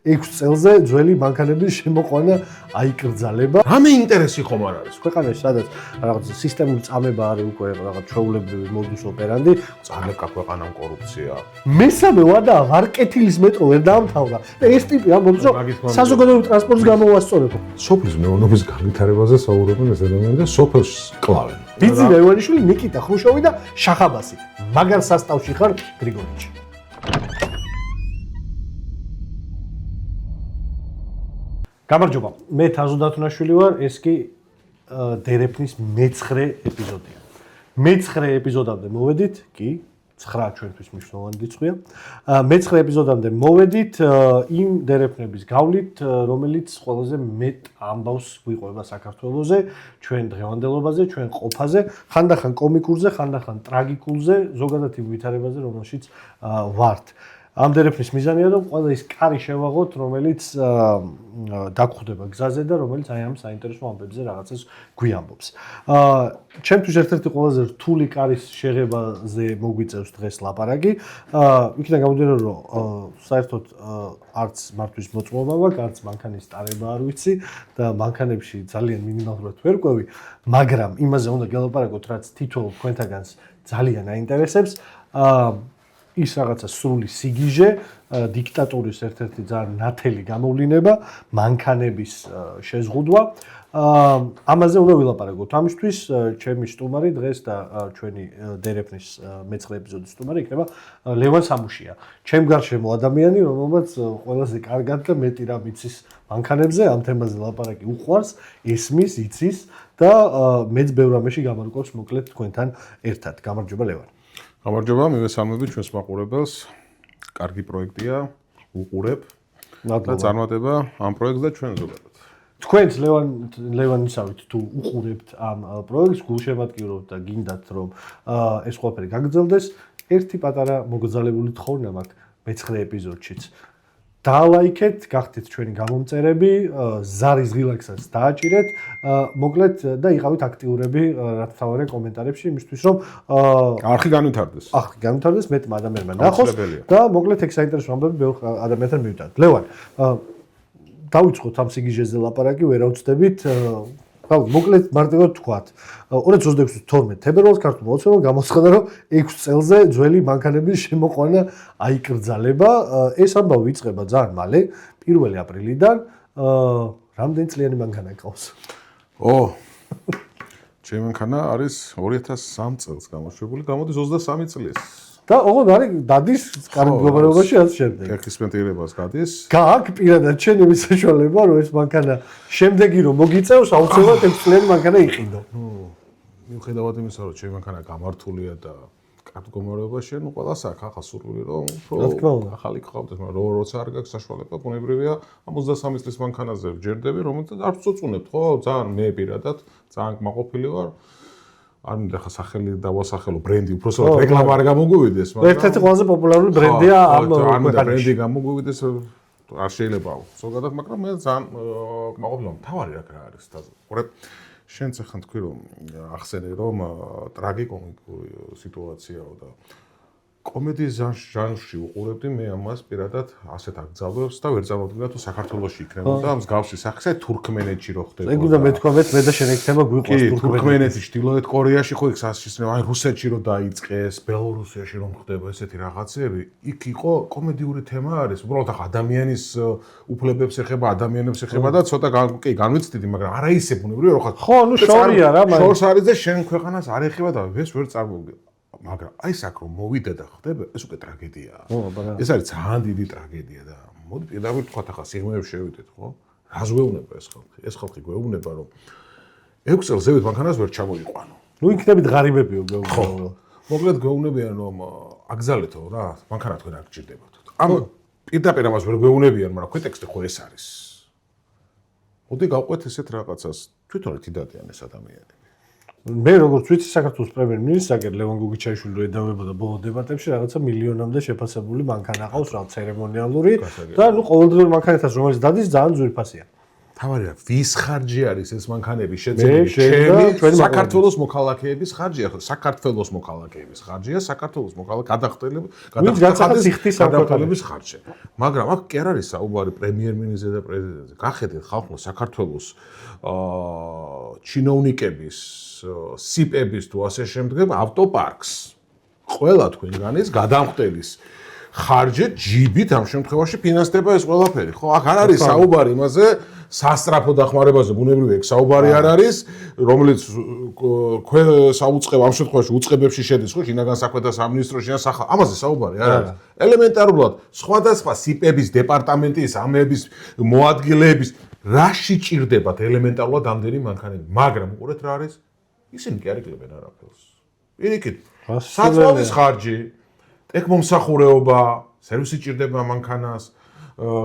6 წელზე ძველი მანქანების შემოყვანა აიკრძალება. რამე ინტერესი ხომ არ არის? ქვეყანაში სადაც რაღაც სისტემური წამება არის უკვე რაღაც ჩვეულებრივი მოდუს ოპერანდი, წამება ქვეყანამ კორუფცია. მესამე ვადა ვარკეთილის მეტრო ვერ დაამთავრა. და ეს ტიპი ამბობს, რომ საზოგადოებრივ ტრანსპორტს გამოუასწორებო. სოფლის მეურნეობის განვითარებაზე საუბრობენ ეს ადამიანები და სოფელს კლავენ. ბიძი ლევანიშვილი, ნიკიტა ხრუშოვი და შახაბასი. მაგარ სასტავში ხარ გრიგორიჩი. გამარჯობა, მე თაზო დათუნაშვილი ვარ, ეს კი დერეფნის მე-9 ეპიზოდია. მე-9 ეპიზოდამდე მოვედით, კი, 9 ჩვენთვის მნიშვნელოვანი რიცხვია. მე-9 ეპიზოდამდე მოვედით იმ დერეფნების გავლით, რომელიც ყველაზე მეტ ამბავს გვიყვება საქართველოზე, ჩვენ დღევანდელობაზე, ჩვენ ყოფაზე, ხანდახან კომიკურზე, ხანდახან ტრაგიკულზე, ზოგადად იმ ვითარებაზე, რომელშიც ვართ. ამ დერეფნის მიზანია, რომ ყველა ის კარი შევაღოთ, რომელიც დაგხვდება გზაზე და რომელიც აი ამ საინტერესო ამბებზე რაღაცას გვიამბობს. ჩემთვის ერთ-ერთი ყველაზე რთული კარის შეღებაზე მოგვიწევს დღეს ლაპარაკი. იქიდან გამომდინარე, რომ საერთოდ არც მართვის მოწმობა მაქვს, არც მანქანის ტარება არ ვიცი და მანქანებში ძალიან მინიმალურად ვერ ყვევი, მაგრამ იმაზე უნდა გელაპარაკოთ, რაც თითოეულ თქვენთაგანს ძალიან აინტერესებს. ის რაღაცა სრული სიგიჟე, დიქტატურის ერთ-ერთი ძალიან ნათელი გამოვლინება, მანქანების შეზღუდვა. ამაზე უნდა ვილაპარაკოთ. ამისთვის ჩემი სტუმარი დღეს და ჩვენი დერეფნის მე-9 ეპიზოდის სტუმარი იქნება ლევან სამუშია. ჩემ გარშემო ადამიანი, რომელმაც ყველაზე კარგად და მეტი რამ იცის მანქანებზე, ამ თემაზე ლაპარაკი უყვარს, ესმის, იცის და მეც ბევრ რამეში გამარკვევს მოკლედ თქვენთან ერთად. გამარჯობა ლევან. გამარჯობა, მივესალმები ჩვენს მაყურებელს. კარგი პროექტია, უყურებ და წარმატება ამ პროექტს და ჩვენ ზოგადად. თქვენც ლევანისავით თუ უყურებთ ამ პროექტს, გულშემატკივრობთ და გინდათ რომ ეს ყველაფერი გაგრძელდეს, ერთი პატარა მოგრძალებული თხოვნა მაქვს მე-9 ეპიზოდშიც. დაალაიქეთ, გახდეთ ჩვენი გამომწერები, ზარის ღილაკსაც დააჭირეთ, მოკლედ და იყავით აქტიურები, რაც თავარია კომენტარებში, იმისთვის რომ არხი განვითარდეს. არხი განვითარდეს, მეტმა ადამიანმა ნახოს და მოკლედ ეგ საინტერესო ამბები ბევრ ადამიანთან მივიტანოთ. ლევან, დავიწყოთ ამ სიგიჟეზე ლაპარაკი, ვერაუცდებით. მოკლედ მარტივად ვთქვათ. 2026 თებერვალს ქართულ მოცემამ გამოცხადა, რომ 6 წელზე ძველი მანქანების შემოყვანა აიკრძალება. ეს ამბავი იწყება ძალიან მალე, 1 აპრილიდან. რამდენი წლიანი მანქანა გყავს? ჩემი მანქანა არის 2003 წელს გამოშვებული, გამოდის 23 წლის. და ოღონდ არის დადის კარგ მდგომარეობაში ასე შემდეგ. ექსპერტირებას გადის. გააქვს პირადად შენები საშუალება, რომ ეს მანქანა შემდეგი რომ მოგიწევს, აუცილებლად 6 წლიანი მანქანა იყიდო. მიუხედავად იმისა, რომ ჩემი მანქანა გამართულია და კარგ მდგომარეობაშია, ნუ ყველას აქვს ახლა სურვილი, რომ ახალი გყავდეს, მაგრამ როცა არ გაქვს საშუალება, ბუნებრივია, 23 წლის მანქანაზე ვჯერდები, რომელსაც არ ვწუწუნებთ, ხო? ძალიან მე პირადად, ძალიან კმაყოფილი ვარ. არ მინდა ხა სახელი დავასახელო, ბრენდი, უბრალოდ რეკლამა არ გამოგვივიდეს, მაგრამ ერთ-ერთი ყველაზე პოპულარული ბრენდია ამ ქვეყანაში. ბრენდი გამოგვივიდეს, არ შეიძლება ზოგადად, მაგრამ მე ძალიან კმაყოფილი ვარ. თავარი რა არის თაზო. ყურებ, შენც ახლა თქვი რომ ახსენე რომ ტრაგიკომიკური სიტუაციაა და კომედიის ჟანრში უყურებდი მე ამას პირადად ასეთ აკრძალვებს და ვერ წარმოვიდგინე თუ საქართველოში იქნებოდა მსგავსი სახე თურქმენეთში რო ხდებოდა. ეგ უნდა მეთქვამეთ, მე და შენ ეგ თემა გვიყვარს თურქმენეთი, ჩრდილოეთ კორეაში ხო იქ სასისმე, აი რუსეთში რო დაიწყეს, ბელორუსიაში რომ ხდება ესეთი რაღაცები, იქ იყო კომედიური თემა არის, უბრალოდ ახ ადამიანის უფლებებს ეხება, ადამიანებს ეხება და ცოტა კი განვიცდიდი, მაგრამ არა ისე ბუნებრივია რო ხარ. ხო, ნუ შორია რა, მაგრამ შორს არის და შენ ქვეყანას არ ეხება და ეს ვერ წარმოვიდგინე. მაგრამ აი საკ რომ მოვიდა და ხდება, ეს უკვე ტრაგედიაა. ეს არის ძალიან დიდი ტრაგედია და მოდი პირდაპირ ვთქვათ ახლა სიღრმეებში შევიდეთ, ხო? რას გვეუბნება ეს ხალხი? ეს ხალხი გვეუბნება, რომ 6 წელს ზევით მანქანას ვერ ჩამოიყვანო. ნუ იქნებით ღარიბებიო გეუბნებო. მოკლედ გვეუბნებიან, რომ აკრძალეთო რა, მანქანა თქვენ არ გჭირდებათ. ამ პირდაპირ ამას ვერ გვეუბნებიან, მაგრამ ქვეტექსტი ხო ეს არის. მოდი გავყვეთ ესეთ რაღაცას, თვითონაც იდადიან ეს ადამიანები. მე როგორც ვიცი, საქართველოს პრემიერ-მინისტრ ლევან გოგიჩაიშვილი რო ედავებოდა ბოლო დებატებში, რაღაცა მილიონამდე შეფასებული მანქანა ყავს, რა ცერემონიალური და ნუ ყოველდღიური მანქანათაც რომელიც დადის ძალიან ძვირფასია. თავარია ვის ხარჯი არის ეს მანქანები შეძენილი ჩემი საქართველოს მოქალაქეების ხარჯია ხო საქართველოს მოქალაქეების ხარჯია საქართველოს გადახდელების ხარჯი მაგრამ აქ კი არ არის საუბარი პრემიერ-მინისტრზე და პრეზიდენტზე გახედეთ ხალხო საქართველოს ჩინოვნიკების სიპების თუ ასე შემდგომ ავტოპარკს ყველა თქვენგანის გადამხდელის ხარჯი ჯიბით ამ შემთხვევაში ფინანსდება ეს ყველაფერი ხო აქ არ არის საუბარი იმაზე სასტრაფო დახმარებაზე ბუნებრივია საუბარი არ არის რომელიც საუწყებ ამ შემთხვევაში უწყებებში შედის ხო შინაგან საქმეთა სამინისტროში ან სახალხო ამაზე საუბარი არ არის ელემენტარულად სხვადასხვა სიპების დეპარტამენტის ამების მოადგილეების რაში ჭირდებათ ელემენტარულად ამდენი მანქანები მაგრამ უყურეთ რა არის ისინი კი არ იკლებენ არაფერს პირიქით საწვავის ხარჯი ტექმომსახურეობა სერვისი ჭირდება მანქანას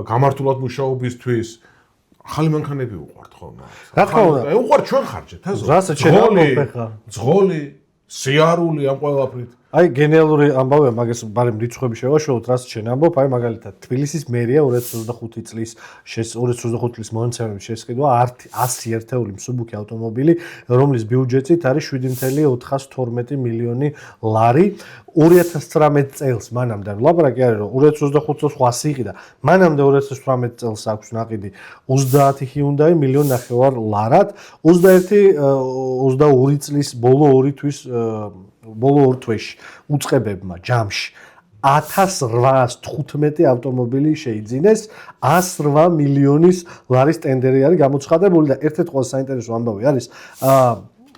გამართულად მუშაობისთვის ახალი მანქანები უყვართ ხოლმე რა თქმა უნდა უყვართ ჩვენ ხარჯეთ აზო რასაც შეიძლება ხა ძღოლი სიარული ამ ყველაფრით აი გენიალური ამბავია მაგას ბარემ რიცხვები შევაშალოთ რაც შენ ამბობ აი მაგალითად თბილისის მერია 2025 წლის 2025 წლის მონაცემების შესყიდვა 100 ერთეული მსუბუქი ავტომობილი რომლის ბიუჯეტით არის 7.412 მილიონი ლარი 2019 წელს მანამდე ლაპარაკი არის რომ 2025 წელს 800 იყიდა მანამდე 2018 წელს აქვს ნაყიდი 30 Hyundai მილიონ ნახევარ ლარად 22 წლის ბოლო 2 თვის ბოლო 2 თვეში უწყებებმა ჯამში 1815 ავტომობილი შეიძინეს 108 მილიონის ლარის ტენდერი არის გამოცხადებული და ერთ-ერთი ყველაზე საინტერესო ამბავი არის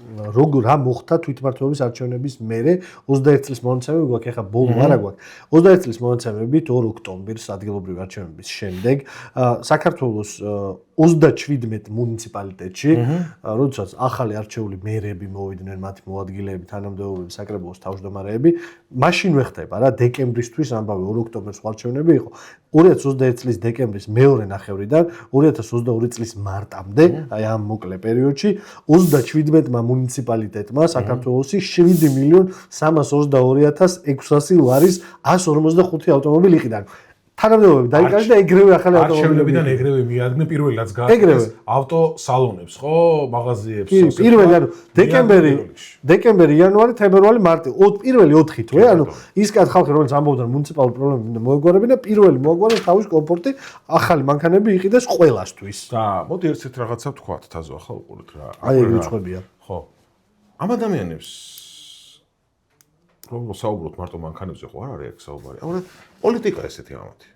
როგორ რა მოხდა თვითმმართველობის არჩევნების მერე 21 წლის მონაცემები გვაქვს ახლა ბოლო არა გვაქვს 21 წლის მონაცემები 2 ოქტომბერს ადგილობრივი არჩევნების შემდეგ საქართველოს 37 მუნიციპალიტეტში, როდესაც ახალი არჩეული მერები მოვიდნენ, მათი მოადგილეები, თანამდებობები, საკრებულოს თავმჯდომარეები, მაშინვე ხდება რა, დეკემბრისთვის ამბავი 2 ოქტომბერს არჩევნები იყო. 2021 წლის დეკემბრის მეორე ნახევრიდან 2022 წლის მარტამდე, აი ამ მოკლე პერიოდში 37-მა მუნიციპალიტეტმა საქართველოსი 7.322.600 ლარის 155 ავტომობილი იყიდა. თანამდებობები დაიკარგა და ეგრევე ახალი ავტომობილებიდან ეგრევე მიადგნენ პირველი რაც გააკეთეს ავტოსალონებს ხო მაღაზიებს პირველი ანუ დეკემბერი იანვარი თებერვალი მარტი პირველი 4 თვე ანუ ის კაც ხალხი რომელიც ამბობდა მუნიციპალურ პრობლემებს მოეგვარებინა პირველი მოაგვარეს თავის კომფორტი ახალი მანქანები იყიდეს ყველასთვის და მოდი ერთ რაღაცა ვთქვათ თაზო ახლა უყურეთ რა აი ეგ რიცხვებია ხო ამ ადამიანებს რომ საუბრობთ მარტო მანქანებზე ხო არ არის ეგ საუბარი. აუბრალოდ პოლიტიკა ესეთი ამათი.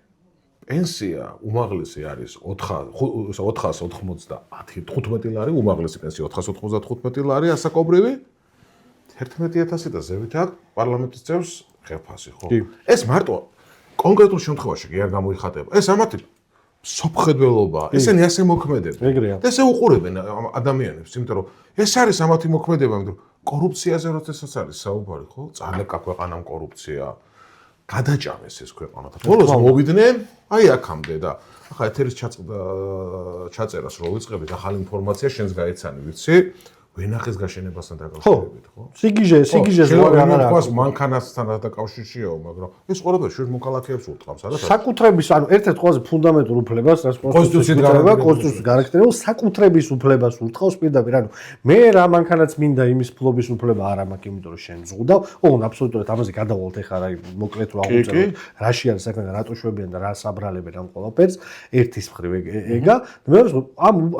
პენსია უმაღლესი არის 490 ლარი, უმაღლესი პენსია 495 ლარი ასაკობრივი 11000 და ზევით აქვს პარლამენტის წევრს ხელფასი, ხო? ეს მარტო კონკრეტულ შემთხვევაში კი არ გამოიხატება. ეს ამათი სოფხედველობა, ესენი ასე მოქმედებენ. ეგრეა. და ესე უყურებენ ადამიანებს, იმიტომ რომ ეს არის ამათი მოქმედება, იმიტომ რომ კორუფციაზე როდესაც არის საუბარი, ხო? წალეკა ქვეყანამ კორუფცია. გადაჭამეს ეს ქვეყანა. ბოლოს მოვიდნენ, აი აქამდე და ახლა ეთერის ჩაწერას რო ვიწყებით, ახალი ინფორმაცია შენს გაეცანი, ვიცი? ვენახეს გაშენებასთან დაკავშირებით, ხო? სიგიჟეს აღარ აქვს მანქანასთან დაკავშირშიაო, მაგრამ ეს ყველაფერი შენ მოქალაქეებს ურტყამს, არა? საკუთრების, ანუ ერთ-ერთ ყველაზე ფუნდამენტურ უფლებას, რაც კონსტიტუციის გარანტირებულ საკუთრების უფლებას ურტყავს პირდაპირ, ანუ მე რა მანქანაც მინდა იმის ფლობის უფლება არ მაქვს, იმიტომ რომ შენ ზღუდავ. ოღონდ აბსოლუტურად ამაზე გადავალთ ახლა რა მოკლედ რა აღუწეროთ, რაში არის საქმე და რატო შვებიან და რა საბრალებენ ამ ყველაფერს, ერთის მხრივ ეგა, და მეორე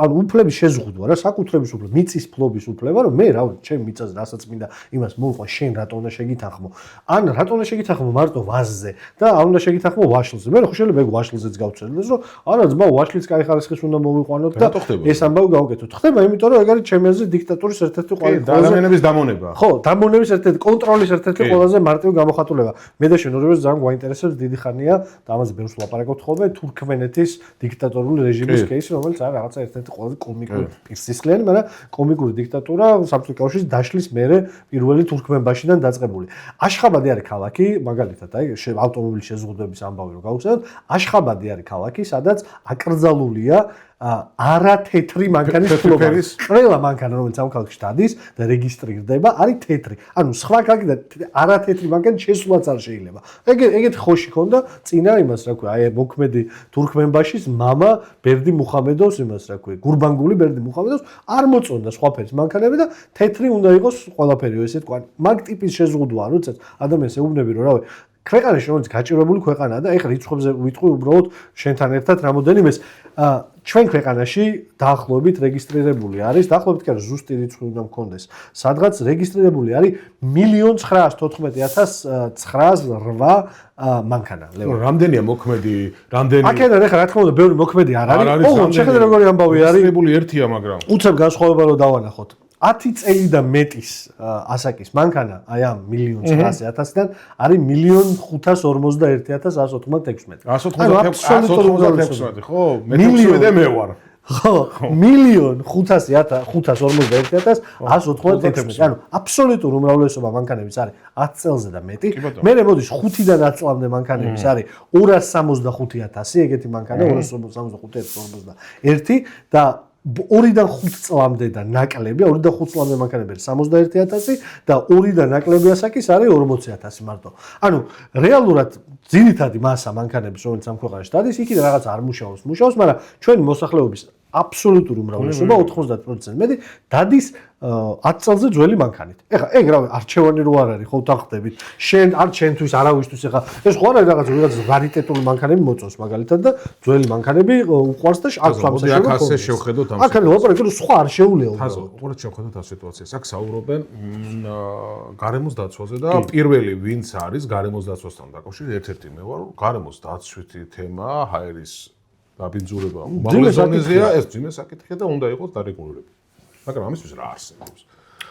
ანუ უფლების შეზღუდვა რა, საკუთრების უფლება, მიწის ფლობის უფლება რომ მე რა ჩემ მიწაზე რასაც მინდა იმას მოვყვა შენ რატო უნდა შეგითანხმო ან რატო უნდა შეგითანხმო მარტო ვაზზე და არ უნდა შეგითანხმო ვაშლზე მე ხო შეიძლება ეგ ვაშლზეც გავცელდეს რომ არა ძმა ვაშლიც კაი ხარისხის უნდა მოვიყვანოთ და ეს ამბავი გავუკეთოთ ხდება იმიტომ რომ ეგ არის ჩემი აზრით დიქტატურის ერთ-ერთი ადამიანების დამონება ხო დამონების ერთ-ერთი კონტროლის ერთ-ერთი ყველაზე მარტივი გამოხატულება მე და შენ ორივეს ძალიან გვაინტერესებს დიდი ხანია და ამაზე ბევრს ვლაპარაკობთ ხოლმე თურქმენეთის დიქტატორული რეჟიმის кейსი რომელიც არის რაღაცა ერთ-ერთი ყველაზე კომიკური პირსისხლიანი მაგრამ კომიკური დიქტატურა საბჭოთა კავშირის დაშლის მერე პირველი თურქმენბაშიდან დაწყებული. აშხაბადი არის ქალაქი, მაგალითად, აი ავტომობილის შეზღუდვების ამბავი რო გავხსენოთ, აშხაბადი არის ქალაქი, სადაც აკრძალულია არათეთრი მანქანის ფლობა. ყველა მანქანა, რომელიც ამ ქალაქში დადის და რეგისტრირდება, არის თეთრი. ანუ სხვა ქალაქიდან არათეთრი მანქანის შესვლაც არ შეიძლება. ეგეთი ხოში ქონდა წინა იმას, რა ქვია, აი მოქმედი თურქმენბაშის მამა ბერდი მუხამედოვს იმას, რა ქვია, გურბანგული ბერდი მუხამედოვს არ მოწონდა სხვა ფერის მანქანები და თეთრი უნდა იყოს ყველაფერი, ესე თქვა. მაგ ტიპის შეზღუდვა, როდესაც ადამიანს ეუბნები, რომ რავი, ქვეყანაში რომელიც გაჭირვებული ქვეყანაა და ეხლა რიცხვებზე ვიტყვი უბრალოდ შენთან ერთად რამოდენიმეს ჩვენ ქვეყანაში დაახლოებით რეგისტრირებული არის, დაახლოებით კი არა ზუსტი რიცხვი უნდა მქონდეს. სადღაც რეგისტრირებული არის 1,914,908 მანქანა. რამდენია მოქმედი, რამდენი? აქედან ეხლა რა თქმა უნდა ბევრი მოქმედი არ არის. ოღონდ შეხედე როგორი ამბავი არის. რეგისტრირებული ერთია, მაგრამ უცებ განსხვავება რო დავანახოთ. 10 წელი და მეტის ასაკის მანქანა აი ამ 1,900,000-დან არის 1,541,196. 196, ხო? მე და მე ვარ. ხო, 1,541,196. ანუ აბსოლუტურ უმრავლესობა მანქანების არის 10 წელზე და მეტი. მე მოდის 5-დან 10 წლამდე მანქანების არის 265,000, ეგეთი მანქანა 265,041 და 2-დან 5 წლამდე და ნაკლები, 2-დან 5 წლამდე მანქანები 61,000 და 2-დან ნაკლები ასაკის არის 40,000 მარტო. ანუ რეალურად ძირითადი მასა მანქანების, რომელიც ამ ქვეყანაში დადის, იქიდან რაღაც არ მუშაობს, მაგრამ ჩვენი მოსახლეობის აბსოლუტური უმრავლესობა 90% მეტი დადის 10 წელზე ძველი მანქანით. ეხლა ეგ რავი, არჩევანი რო არ არის, ხო ვთანხმდებით. შენ არ ჩვენთვის არავისთვის ეხლა ეს ხო არ არის რაღაც რარიტეტული მანქანები მოწონს მაგალითად და ძველი მანქანები უყვარს და აქვს ამ აქ ასე შევხედოთ ამ. აქ არის ლაპარაკი, რომ სხვა არ შეუძლია. უბრალოდ შევხედოთ ამ სიტუაციას. აქ საუბრობენ გარემოს დაცვაზე და პირველი ვინც არის გარემოს დაცვასთან დაკავშირებით, ერთ-ერთი მე ვარ, გარემოს დაცვითი თემა ჰაერის დაბინძურება. უმაღლესზონეზეა ეს ძიმე საკითხია და უნდა იყოს დარეგულირებული. მაგრამ ამისთვის რა არსებობს?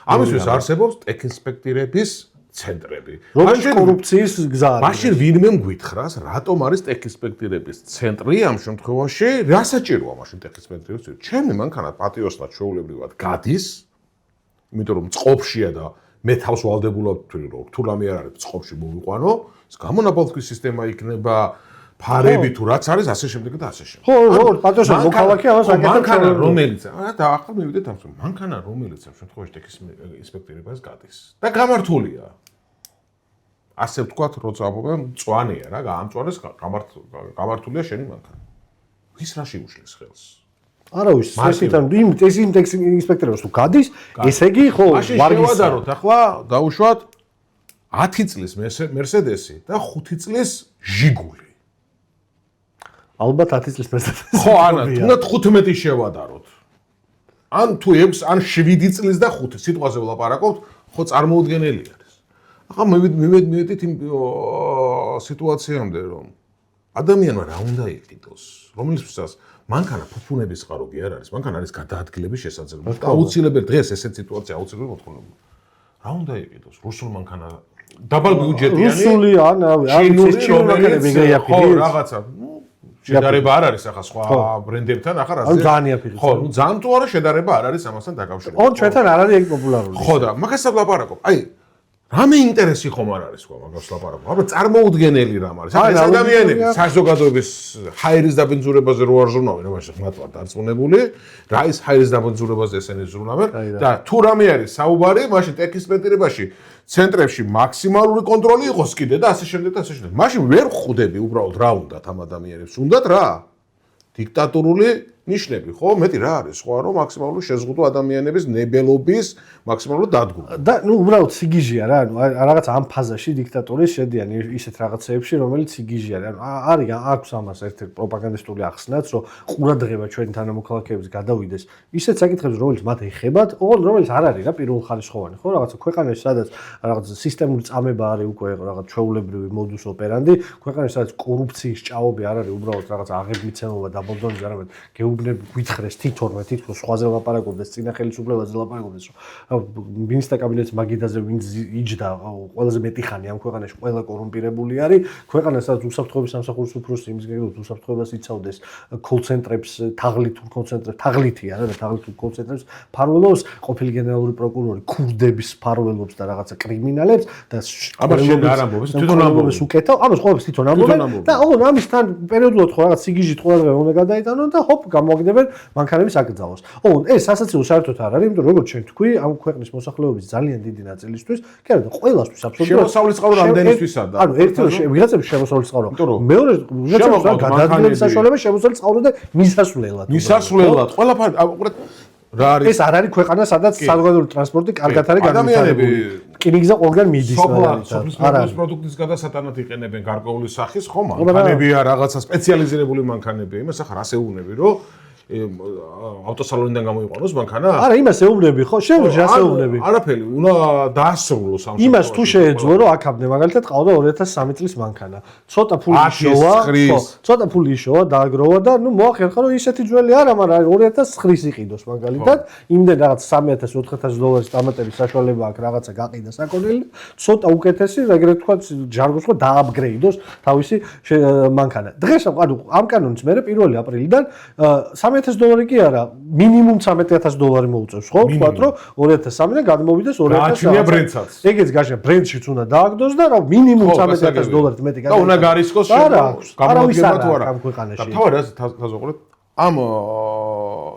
ამისთვის არსებობს ტექინსპექტირების ცენტრები. რომელიც კორუფციის გზა არის. მაშინ ვინმე მგვითხრას, რატომ არის ტექინსპექტირების ცენტრი ამ შემთხვევაში? რა საჭიროა მაშინ ტექინსპექტირების ცენტრი? ჩემი მანქანა პატიოსნად ჩვეულებრივად გადის, იმიტომ რომ წყობშია და მე თავს ვალდებულად ვთვლი, რომ თუ რამე არ არის წყობში მოვიყვანო, გამონაბოლქვის სისტემა იქნება ფარები თუ რაც არის ასე შემდეგ და ასე შემდეგ. ხო, პატიოსნად მოქალაქე ამას აკეთებს. მანქანა რომელიც და ახლა მივიდეთ ამ მანქანა რომელიც ამ შემთხვევაში ტექინსპექტირებას გადის და გამართულია. ასე ვთქვათ, როცა ამბობენ, მწვანეა რა, გაამწვანეს, გამართულია შენი მანქანა. ვის რა შეუშლის ხელს? არავის, ესეთან იმ ტექინსპექტორებს თუ გადის, ესე იგი ხო ვარგისია. მაშინ შევადაროთ ახლა დაუშვათ 10 წლის მერსედესი და 5 წლის ჟიგული. ალბათ 10 წლის მერსედესი. ხო, ანა, თუნდაც 15 შევადაროთ. ან თუ 6, ან 7 წლის და 5 სიტყვაზე ვლაპარაკობთ, ხო წარმოუდგენელი არის. ახლა მივედით იმ სიტუაციამდე, რომ ადამიანმა რა უნდა იყიდოს, რომელიცაც მანქანა ფუფუნების წყარო კი არ არის, მანქანა არის გადაადგილების შესაძლებლობა. აუცილებლად დღეს ესეთ სიტუაცია აუცილებლად მოთხოვნა. რა უნდა იყიდოს? რუსულ მანქანა დაბალ ბიუჯეტიანი. რუსული ან ჩინური მანქანები ეგრეა ფიქრი. ხო, რაღაცა. შედარება არ არის ახლა სხვა ბრენდებთან, ახლა რა. ანუ ძალიან იაფი. ხო, ნუ ძალიან თუ არა შედარება არ არის ამასთან დაკავშირებით. ოღონდ ჩვენთან არ არის ეგ პოპულარული. ხო და მაგასაც ვლაპარაკობ. აი რამე ინტერესი ხომ არ არის სხვა მაგას ვლაპარაკობ. აბა წარმოუდგენელი რამ არის. ეს ადამიანები საზოგადოების ჰაერის დაბინძურებაზე რო არ ზრუნავენ, მაშინ ხმატვარ დარწმუნებული, რა ის ჰაერის დაბინძურებაზე ესენი ზრუნავენ და თუ რამე არის საუბარი, მაშინ ტექინსპექტირებაში ცენტრებში მაქსიმალური კონტროლი იყოს კიდე და ასე შემდეგ და ასე შემდეგ. მაშინ ვერ ხვდები უბრალოდ რა უნდათ ამ ადამიანებს. უნდათ რა? დიქტატურული ნიშნები, ხო? მეტი რა არის სხვა რომ მაქსიმალური შეზღუდვა ადამიანების ნებელობის მაქსიმალურად დადგმა. და ნუ უბრალოდ სიგიჟია რა, ანუ რაღაც ამ ფაზაში დიქტატურის შედიან ისეთ რაღაცეებში, რომელიც სიგიჟია რა. ანუ არის აქვს ამას ერთ-ერთი პროპაგანდისტული ახსნაც, რომ ყურადღება ჩვენი თანამოქალაქეების გადავიდეს ისეთ საკითხებზე, რომელიც მათ ეხებათ, ოღონდ რომელიც არ არის რა პირველხარისხოვანი, ხო? რაღაცა ქვეყანაში სადაც რაღაც სისტემური წამება არის უკვე რაღაც ჩვეულებრივი მოდუს ოპერანდი, ქვეყანაში სადაც კორუფციის ჭაობი არ არის უბრალოდ რაღაც აღებმიცემობა და ბოლდონი არამედ უბნები გვითხრეს თითორმე თითქოს სხვაზე ლაპარაკობდეს, წინა ხელისუფლებაზე ლაპარაკობდეს, რომ მინისტრთა კაბინეტის მაგიდაზე ვინც იჯდა ყველაზე მეტი ხანი ამ ქვეყანაში ყველა კორუმპირებული არის, ქვეყანა სადაც უსაფრთხოების სამსახურის უფროსი იმის გეგმით უსაფრთხოებას იცავდეს კოლ-ცენტრებს, თაღლითურ კოლ-ცენტრებს, თაღლითია რა, თაღლითურ კოლ-ცენტრებს ფარველობს, ყოფილი გენერალური პროკურორი ქურდების ფარველობს და რაღაცა კრიმინალებს და აბა შენ არ ამბობ, თვითონ ამბობ. უკეთო, ამას ყოველთვის თვითონ ამბობენ და ამისთან პერიოდულად ხო რაღაც სიგიჟით ყველა უნდა გადაიტანონ და ჰოპ გამოაგდებენ მანქანების აკრძალვას. ეს სასაცილო საერთოდ არ არის, იმიტომ რომ როგორც ჩვენ თქვი, ამ ქვეყნის მოსახლეობის ძალიან დიდი ნაწილისთვის, კი არა და ყველასთვის აბსოლუტურად შემოსავლის წყარო რამდენისთვისა და ანუ ერთი ვიღაცების შემოსავლის წყარო. მეორე ვიღაცების გადაადგილების საშუალება შემოსავლის წყარო და მისასვლელად. მისასვლელად ყველაფერი უყურეთ რა არის ეს არ არის ქვეყანა, სადაც საზღვარგარეთ ტრანსპორტი კარგად არის განვითარებული. რკინიგზა ყველგან მიდის სოფლის პროდუქტის გადასატანად იყენებენ გარკვეული სახის ხო მანქანებია, რაღაცა სპეციალიზირებული მანქანებია. იმას ახლა რას ეუბნები, რომ ავტოსალონიდან გამოიყვანოს მანქანა? არა, იმას ეუბნები ხო? შეუძლია ასეუბნები. არაფერი, უნდა დაასრულოს ამ იმას თუ შეეძლო, რომ აქამდე მაგალითად ყავდა 2013 წლის მანქანა. ცოტა ფული იშოვა, ხო, ცოტა ფული იშოვა, დააგროვა და ნუ მოახერხა, რომ ისეთი ძველი არა, მაგრამ 2009 იყიდოს მაგალითად. იმდენ რაღაც 3000-4000 დოლარის სტამატების საშუალება აქვს რაღაცა გაყიდა საკონელი, ცოტა უკეთესი, ეგრეთ ვთქვათ, ჯარგოს ხო დააპგრეიდოს თავისი მანქანა. დღეს ანუ ამ კანონის მერე 1 აპრილიდან $3,000 კი არა, მინიმუმ $13,000 მოუწევს, ხო? ვთქვათ, რომ 2003-დან გადმოვიდეს 2000. გააჩნია ბრენდსაც. ეგეც გააჩნია, ბრენდშიც უნდა დააგდოს და რა მინიმუმ $13,000 მეტი და უნდა გარისკოს გამოდგება თუ არა ამ ქვეყანაში. და თავად რა თაზოყურეთ ამ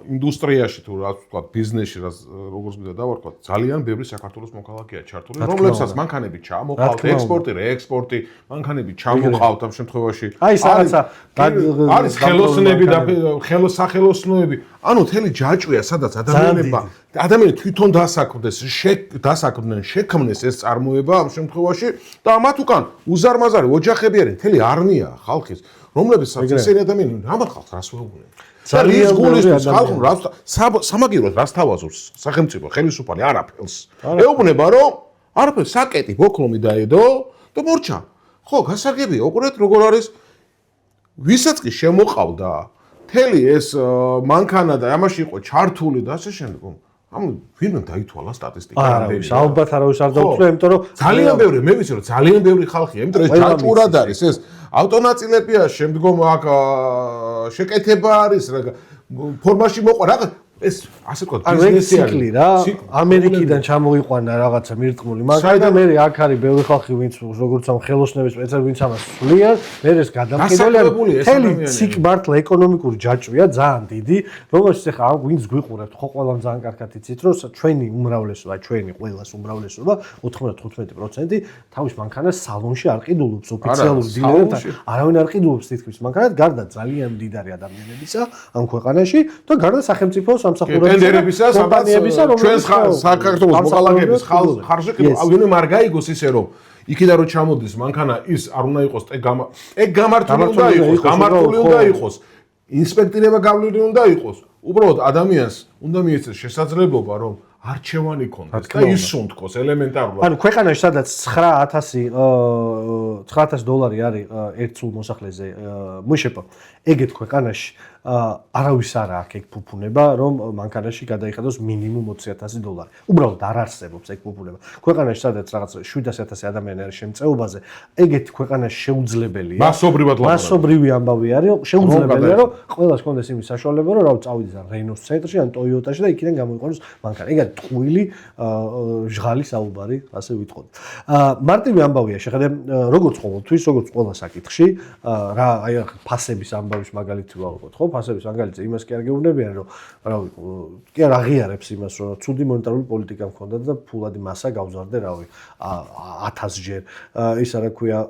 ინდუსტრიაში თუ რა ვთქვათ, ბიზნესში როგორც მინდა დავარქვათ, ძალიან ბევრი საქართველოს მოქალაქეა ჩართული, რომლებსაც მანქანები ჩამოყავთ, ექსპორტი, რეექსპორტი, მანქანები ჩამოყავთ ამ შემთხვევაში. აი ეს რაღაცა არის ხელოსნები და სახელოსნოები. ანუ თელი ჯაჭვია, სადაც ადამიანები თვითონ დასაქმდნენ, შექმნეს ეს წარმოება ამ შემთხვევაში და მათ უკან უზარმაზარი ოჯახები არიან, თელი არმია ხალხის, რომლებსაც ესენი ადამიანები რამარ ხალხს რას ვეუბნები. ძალიან გულისთვის ხალხი სამაგიეროდ რას თავაზობს სახელმწიფო ხელისუფალი არაფერს. ეუბნება რომ არაფერს საკეტი ბოქლომი დაედო და მორჩა. ხო, გასაგებია, უყურეთ როგორ არის ვისაც კი შემოყავდა თელი ეს მანქანა და ამაში იყო ჩართული და ასე შემდგომ. ამ ვინმე დაითვალა სტატისტიკა რამდენი. ალბათ არავის არ დაუთვლა, იმიტომ რომ ძალიან ბევრი, მე ვიცი რომ ძალიან ბევრი ხალხია, იმიტომ რომ ეს ჯაჭვურად არის ეს ავტონაწილებია, შემდგომ აქ შეკეთება არის, ფორმაში მოყვა რაღაც ეს ასე ვთქვათ ბიზნესი არის. ციკლი რა. ამერიკიდან ჩამოიყვანა რაღაცა მირტმული მანქანა და მე აქ არის ბევრი ხალხი, ვინც როგორც ამ ხელოსნების სპეციალისტები, ვინც ამას სვლიან, მე ეს გადამყიდველი არის. თელი ციკ მართლა ეკონომიკური ჯაჭვია ძალიან დიდი, რომელშიც ახლა ამ ვინც გვიყურებთ, ხო ყველამ ძალიან კარგად იცით, რომ ჩვენი უმრავლესობა, ჩვენი ყველას უმრავლესობა 95% თავის მანქანას სალონში არ ყიდულობს ოფიციალურ დილერებთან. არავინ არ ყიდულობს თითქმის მანქანას, გარდა ძალიან მდიდარი ადამიანებისა ამ ქვეყანაში და გარდა სახელმწიფო ტენდერებისა, სადაც ჩვენს საქართველოს მოქალაქეების ხარჯზე ვინმე არ გაიგოს ისე რომ იქიდან რომ ჩამოდის მანქანა ის არ უნდა იყოს ეგ გამართული უნდა იყოს ინსპექტირება გავლილი უნდა იყოს უბრალოდ ადამიანს უნდა მიეცეს შესაძლებლობა რომ არჩევანი ქონდეს და ისუნთქოს ელემენტარულად. ანუ ქვეყანაში სადაც $9,000 არის ერთ სულ მოსახლეზე მუშეპა ეგეთ ქვეყანაში არავის არ აქვს ეგ ფუფუნება რომ მანქანაში გადაიხადოს მინიმუმ $20,000. უბრალოდ არ არსებობს ეგ ფუფუნება. ქვეყანაში სადაც რაღაც 700,000 ადამიანი არის შემწეობაზე ეგეთ ქვეყანაში შეუძლებელია. მასობრივი ამბავი არის შეუძლებელია რომ ყველას კონდეს იმის საშუალება რომ რა წავიდეს რენოს ცენტრში ან ტოიოტაში და იქიდან გამოიყვანოს მანქანა. ეგ არის ტყუილი ჟღალი საუბარი ასე ვიტყოდი. მარტივი ამბავია შეხედე როგორც ყოველთვის როგორც ყველა საკითხში რა აი ფასების ამბავის მაგალითი ვავყოთ ხო ფასების მაგალითზე იმას კი არ გეუბნებიან რომ რავი კი არ აღიარებს იმას რომ ცუდი მონეტარული პოლიტიკა მქონდა და ფულადი მასა გავზარდე რავი 1000 ჯერ ისა რა ქვია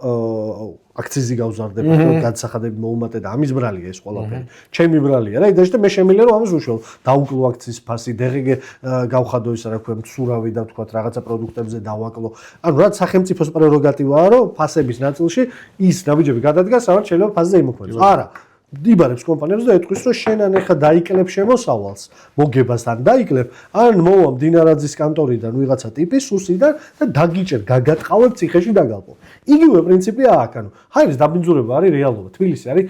აქციზი გავზარდება გადასახადები მოუმატე და ამის ბრალია ეს ყველაფერი ჩემი ბრალია რა იდეაში და მე შემიძლია რომ ამას უშუალოდ დაუკლო აქციის ფასი დღეგ გავხადო ისა რა ქვია მცურავი და თქვა რაღაცა პროდუქტებზე დავაკლო ანუ რაც სახელმწიფოს პრეროგატივაა რომ ფასების ნაწილში ის ნაბიჯები გადადგას სადაც შეიძლება ფასზე იმოქმედოს არა დიბარებს კომპანიებს და ეტყვის რომ შენ ან ეხა დაიკლებ შემოსავალს მოგებას ან დაიკლებ ან მოვა მდინარაძის კანტორიდან ვიღაცა ტიპის სუსიდან და დაგიჭერ გაგატყავებ ციხეში დაგალყო იგივე პრინციპია აქ ანუ ჰაერის დაბინძურება არის რეალობა თბილისი არის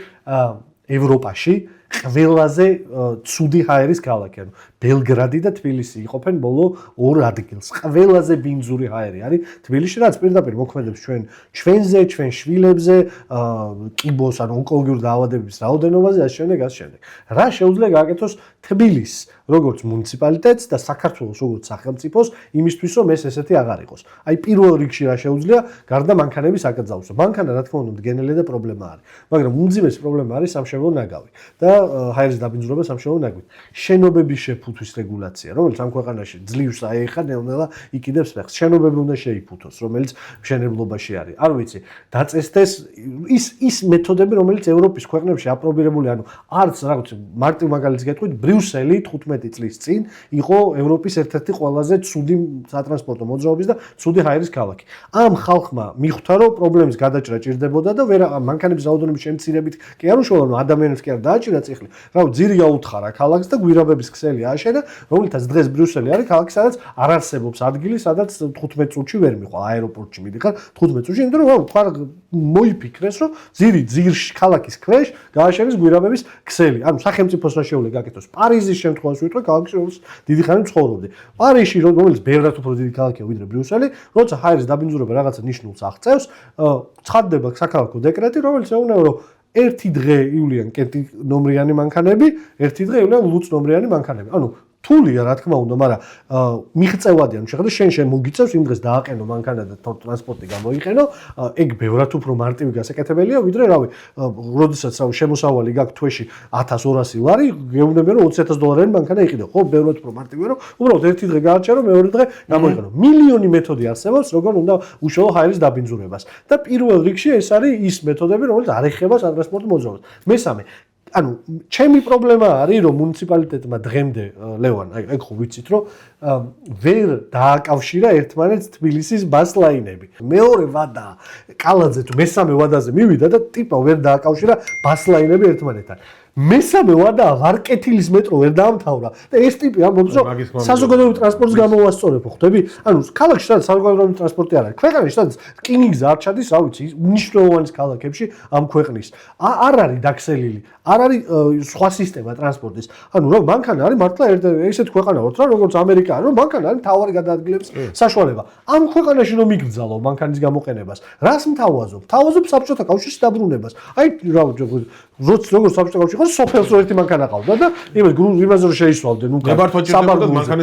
ევროპაში ყველაზე ცუდი ჰაერის ქალაქი. ანუ ბელგრადი და თბილისი იყოფენ ბოლო ორ ადგილს. ყველაზე ბინძური ჰაერი არის თბილისში, რაც პირდაპირ მოქმედებს ჩვენზე, ჩვენ შვილებზე, კიბოს, ანუ ონკოლოგიური დაავადებების რაოდენობაზე, ასე შემდეგ. რა შეუძლია გააკეთოს თბილისს, როგორც მუნიციპალიტეტს და საქართველოს როგორც სახელმწიფოს, იმისთვის რომ ეს ესეთი აღარ იყოს. აი პირველ რიგში რა შეუძლია, გარდა მანქანების აკრძალვისა. მანქანა რა თქმა უნდა მდგენელი და პრობლემა არის, მაგრამ უმძიმესი პრობლემა არის სამშენებლო ნაგავი და ჰაერის დაბინძურება სამშენებლო ნაგვით. შენობების შეფუთვის რეგულაცია, რომელიც ამ ქვეყანაში ძლივს აეხა ნელ-ნელა იყიდებს ფეხს. შენობები უნდა შეიფუთოს, რომელიც მშენებლობაში არის. არ ვიცი, დაწესდეს ის მეთოდები, რომელიც ევროპის ქვეყნებში აპრობირებული, ანუ არც რაღაც მარტივ მაგალითს გეტყვით, ბრიუსელი 15 წლის წინ იყო ევროპის ერთ-ერთი ყველაზე ცუდი სატრანსპორტო მოძრაობის და ცუდი ჰაერის ქალაქი. ამ ხალხმა მიხვდა, რომ პრობლემის გადაჭრა ჭირდებოდა და მანქანების რაოდენობის შემცირებით კი არ უშუალო, რომ ადამიანებს კი არ დააჭირა წიხლი. რა ძირი აუთხარა ქალაქს და გვირაბების ქსელი ააშენა, რომელთაც დღეს ბრიუსელი არის ქალაქი, სადაც არ არსებობს ადგილი, სადაც 15 წუთში ვერ მიყვა აეროპორტში მიდიხარ 15 წუთში, იმიტომ რომ თქვა მოიფიქრეს, რომ ძირში ქალაქის ქვეშ გააშენეს გვირაბების ქსელი. ანუ სახელმწიფოს რა შეუძლია გაკეთოს. პარიზის შემთხვევაში ვიტყვი, ქალაქში რომელიც დიდი ხანი ცხოვრობდი. პარიზში, რომელიც ბევრად უფრო დიდი ქალაქია ვიდრე ბრიუსელი, როცა ჰაერის დაბინძურება რაღაცა ნიშნულს აღწევს, ცხადდება საქალაქო დეკრეტი, რომელიც ეუბნება, რომ ერთი დღე ივლიან კენტი ნომრიანი მანქანები, ერთი დღე ივლიან ლუც ნომრიანი მანქანები. ანუ რთულია რა თქმა უნდა, მაგრამ მიღწევადია, ანუ შეხედე შენ მოგიწევს იმ დღეს დააყენო მანქანა და ტრანსპორტი გამოიყენო, ეგ ბევრად უფრო მარტივი გასაკეთებელია, ვიდრე რავი, როდესაც შემოსავალი გაქვს თვეში 1200 ლარი, გეუბნებიან რომ $20,000 მანქანა იყიდო. ხო, ბევრად უფრო მარტივია, რომ უბრალოდ ერთი დღე გააჩერო, მეორე დღე გამოიყენო. მილიონი მეთოდი არსებობს, როგორ უნდა უშუალო ჰაერის დაბინძურებას. და პირველ რიგში ეს არის ის მეთოდები, რომელიც არ ეხება სატრანსპორტო მოძრაობას. მესამე, ანუ ჩემი პრობლემა არის რომ მუნიციპალიტეტმა დღემდე ლევან აი ხო ვიცით რომ ვერ დააკავშირა ერთმანეთს თბილისის ბას ლაინები. მეორე ვადა კალაძე თუ მესამე ვადაზე მივიდა და ტიპა ვერ დააკავშირა ბას ლაინები ერთმანეთთან. მესამე ვადა ვარკეთილის მეტრო ვერ დაამთავრა და ეს ტიპი ამბობს რომ საზოგადოებრივ ტრანსპორტს გამოვასწორებ, ხვდები? ანუ ქალაქში სადაც საზოგადოებრივ ტრანსპორტი არ არის. ქვეყანაში სადაც რკინიგზა არ ჩადის, რა ვიცი, მნიშვნელოვანი ქალაქებში ამ ქვეყნის არ არის დაქსელილი, არ არის სხვა სისტემა ტრანსპორტის. ანუ რა მანქანა არის მართლა ესეთ ქვეყანა ვართ რა, როგორც ამერიკა, რომ მანქანა არის მთავარი გადაადგილების საშუალება. ამ ქვეყანაში რომ იგრძალო მანქანის გამოყენებას, რას მთავაზობ? მთავაზობ საბჭოთა კავშირის დაბრუნებას. აი რა როგორც საბჭოთა კავშირი სოფელს ერთი მანქანა ყავდა და იმაზე რომ შეისვალდნენ უკან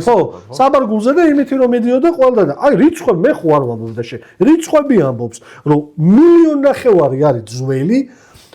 საბარგულზე და იმითი რომ მედიოდა ყველდა და აი რიცხვები მე ხო არ ვამბობ და რიცხვები ამბობს რომ 1,5 მილიონი არის ძველი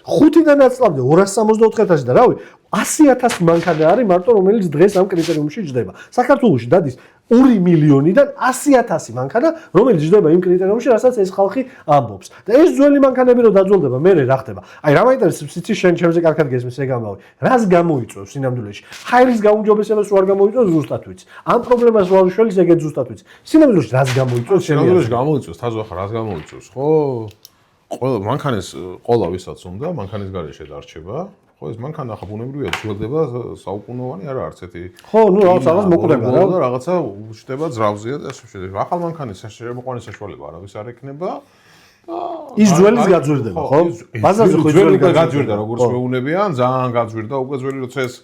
5-დან აწლამდე 264,000 და რავი 100,000 მანქანა არის მარტო რომელიც დღეს ამ კრიტერიუმში ჯდება. საქართველოში დადის 2 მილიონიდან 100,000 მანქანა, რომელიც ჯდება იმ კრიტერიუმში, რასაც ეს ხალხი ამბობს. და ეს ძველი მანქანები რო დაძველდება, მე რა ხდება? აი რა მაინტერესებს იცი შენ ჩემზე კარგად გესმის ეგ ამბავი. რას გამოიწვევს სინამდვილეში? ჰაერის გაუმჯობესებას რო არ გამოიწვევს ზუსტად ვიცი. ამ პრობლემას რო არ უშველის ეგეც ზუსტად ვიცი. სინამდვილეში რას გამოიწვევს შენ? სინამდვილეში გამოიწვევს, თაზო ახლა რას გამოიწვევს, ხო? ყველა მანქანის ყოლა ვისაც უნდა, მანქანის გარეშე დარჩება. ხო ეს მანქანა ახლა ბუნებრივია ძველდება საუკუნოვანი არა არც ერთი. ხო, ნუ რაღაც მოკვდება რა და რაღაცა უშტება ძრავზია და ასე შემდეგ. ახალ მანქანის შემოყვანის საშუალება არავის არ ექნება. ის ძველის გაძვირდება, ხო? ბაზარზე ხო ძველი გაძვირდა როგორც მეუბნებიან, ძალიან გაძვირდა, უკვე ძველი როცა ეს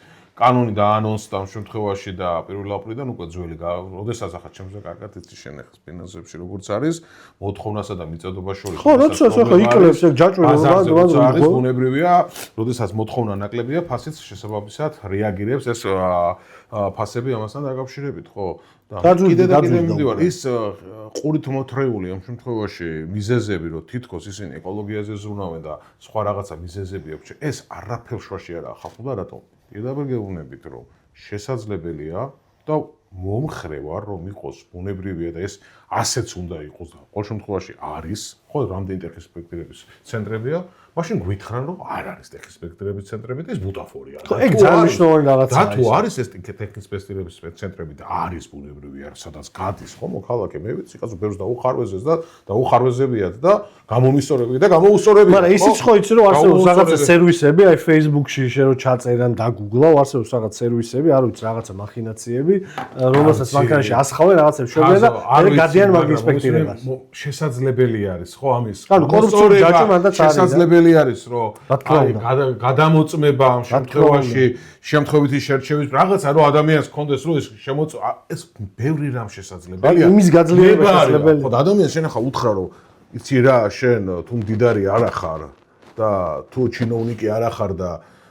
კანონი დაანონსდა ამ შემთხვევაში და 1 აპრილიდან უკვე ძველი როდესაც ახლა ჩემზე კარგად იცი შენ ახლა ფინანსებში როგორც არის მოთხოვნასა და მიწადობას შორის ხო როცა ახლა იკლებს ეგ ჯაჭვი არის ბუნებრივია როდესაც მოთხოვნა ნაკლებია ფასიც შესაბამისად რეაგირებს ეს ფასები ამასთან დაკავშირებით ხო და კიდე მივიდივარ ის ყურით მოთრეული ამ შემთხვევაში მიზეზები რომ თითქოს ისინი ეკოლოგიაზე ზრუნავენ და სხვა რაღაცა მიზეზები აქვს ეს არაფერ შუაში არაა ხალხობა რატომ პირდაპირ გეუბნებით რომ შესაძლებელია და მომხრე ვარ რომ იყოს ბუნებრივია და ეს ასეც უნდა იყოს და ყოველ შემთხვევაში არის ხო რამდენი ტექნიკის სპექტრების ცენტრებია მაშინ გვითხრან რომ არ არის ტექნიკის სპექტრების ცენტრები და ეს ბუტაფორია ხო ეგ ძალიან მნიშვნელოვანი რაღაცაა და თუ არის ეს ტექნიკის სპექტრების ცენტრები და არის ბუნებრივია სადაც გადის ხო მოქალაქე მე ვიცი კაცო ბევრს დაუხარვეზეს და დაუხარვეზებიათ და გამომისწორებია და გამოუსწორებია მაგრამ ისიც ხო იცი რომ არსებობს რაღაცა სერვისები აი Facebook-ში შენ რო ჩაწერან და Google-ო არსებობს რაღაც სერვისები არ ვიცი რაღაცა მახინაციები რომელსაც მანქანაში ასხავენ რაღაცებს შევიდა და გადიან მაგ ინსპექტირებას. შესაძლებელი არის, ხო, ამის. ანუ კორუფციული ჯაჭვმა და წარიდა. შესაძლებელი არის, რომ გადამოწმება ამ შემთხვევაში, შემთხვევითი შერჩევის რაღაცა რომ ადამიანს კონდეს რომ ეს ბევრი რამ შესაძლებელია. იმის გაძლიერება შესაძლებელია. ხო, ადამიანს შენ ახლა უთხრა რომ იცი რა, შენ თუ მდიდარი არ ახარ და თუ ჩინოვნიკი არ ახარ და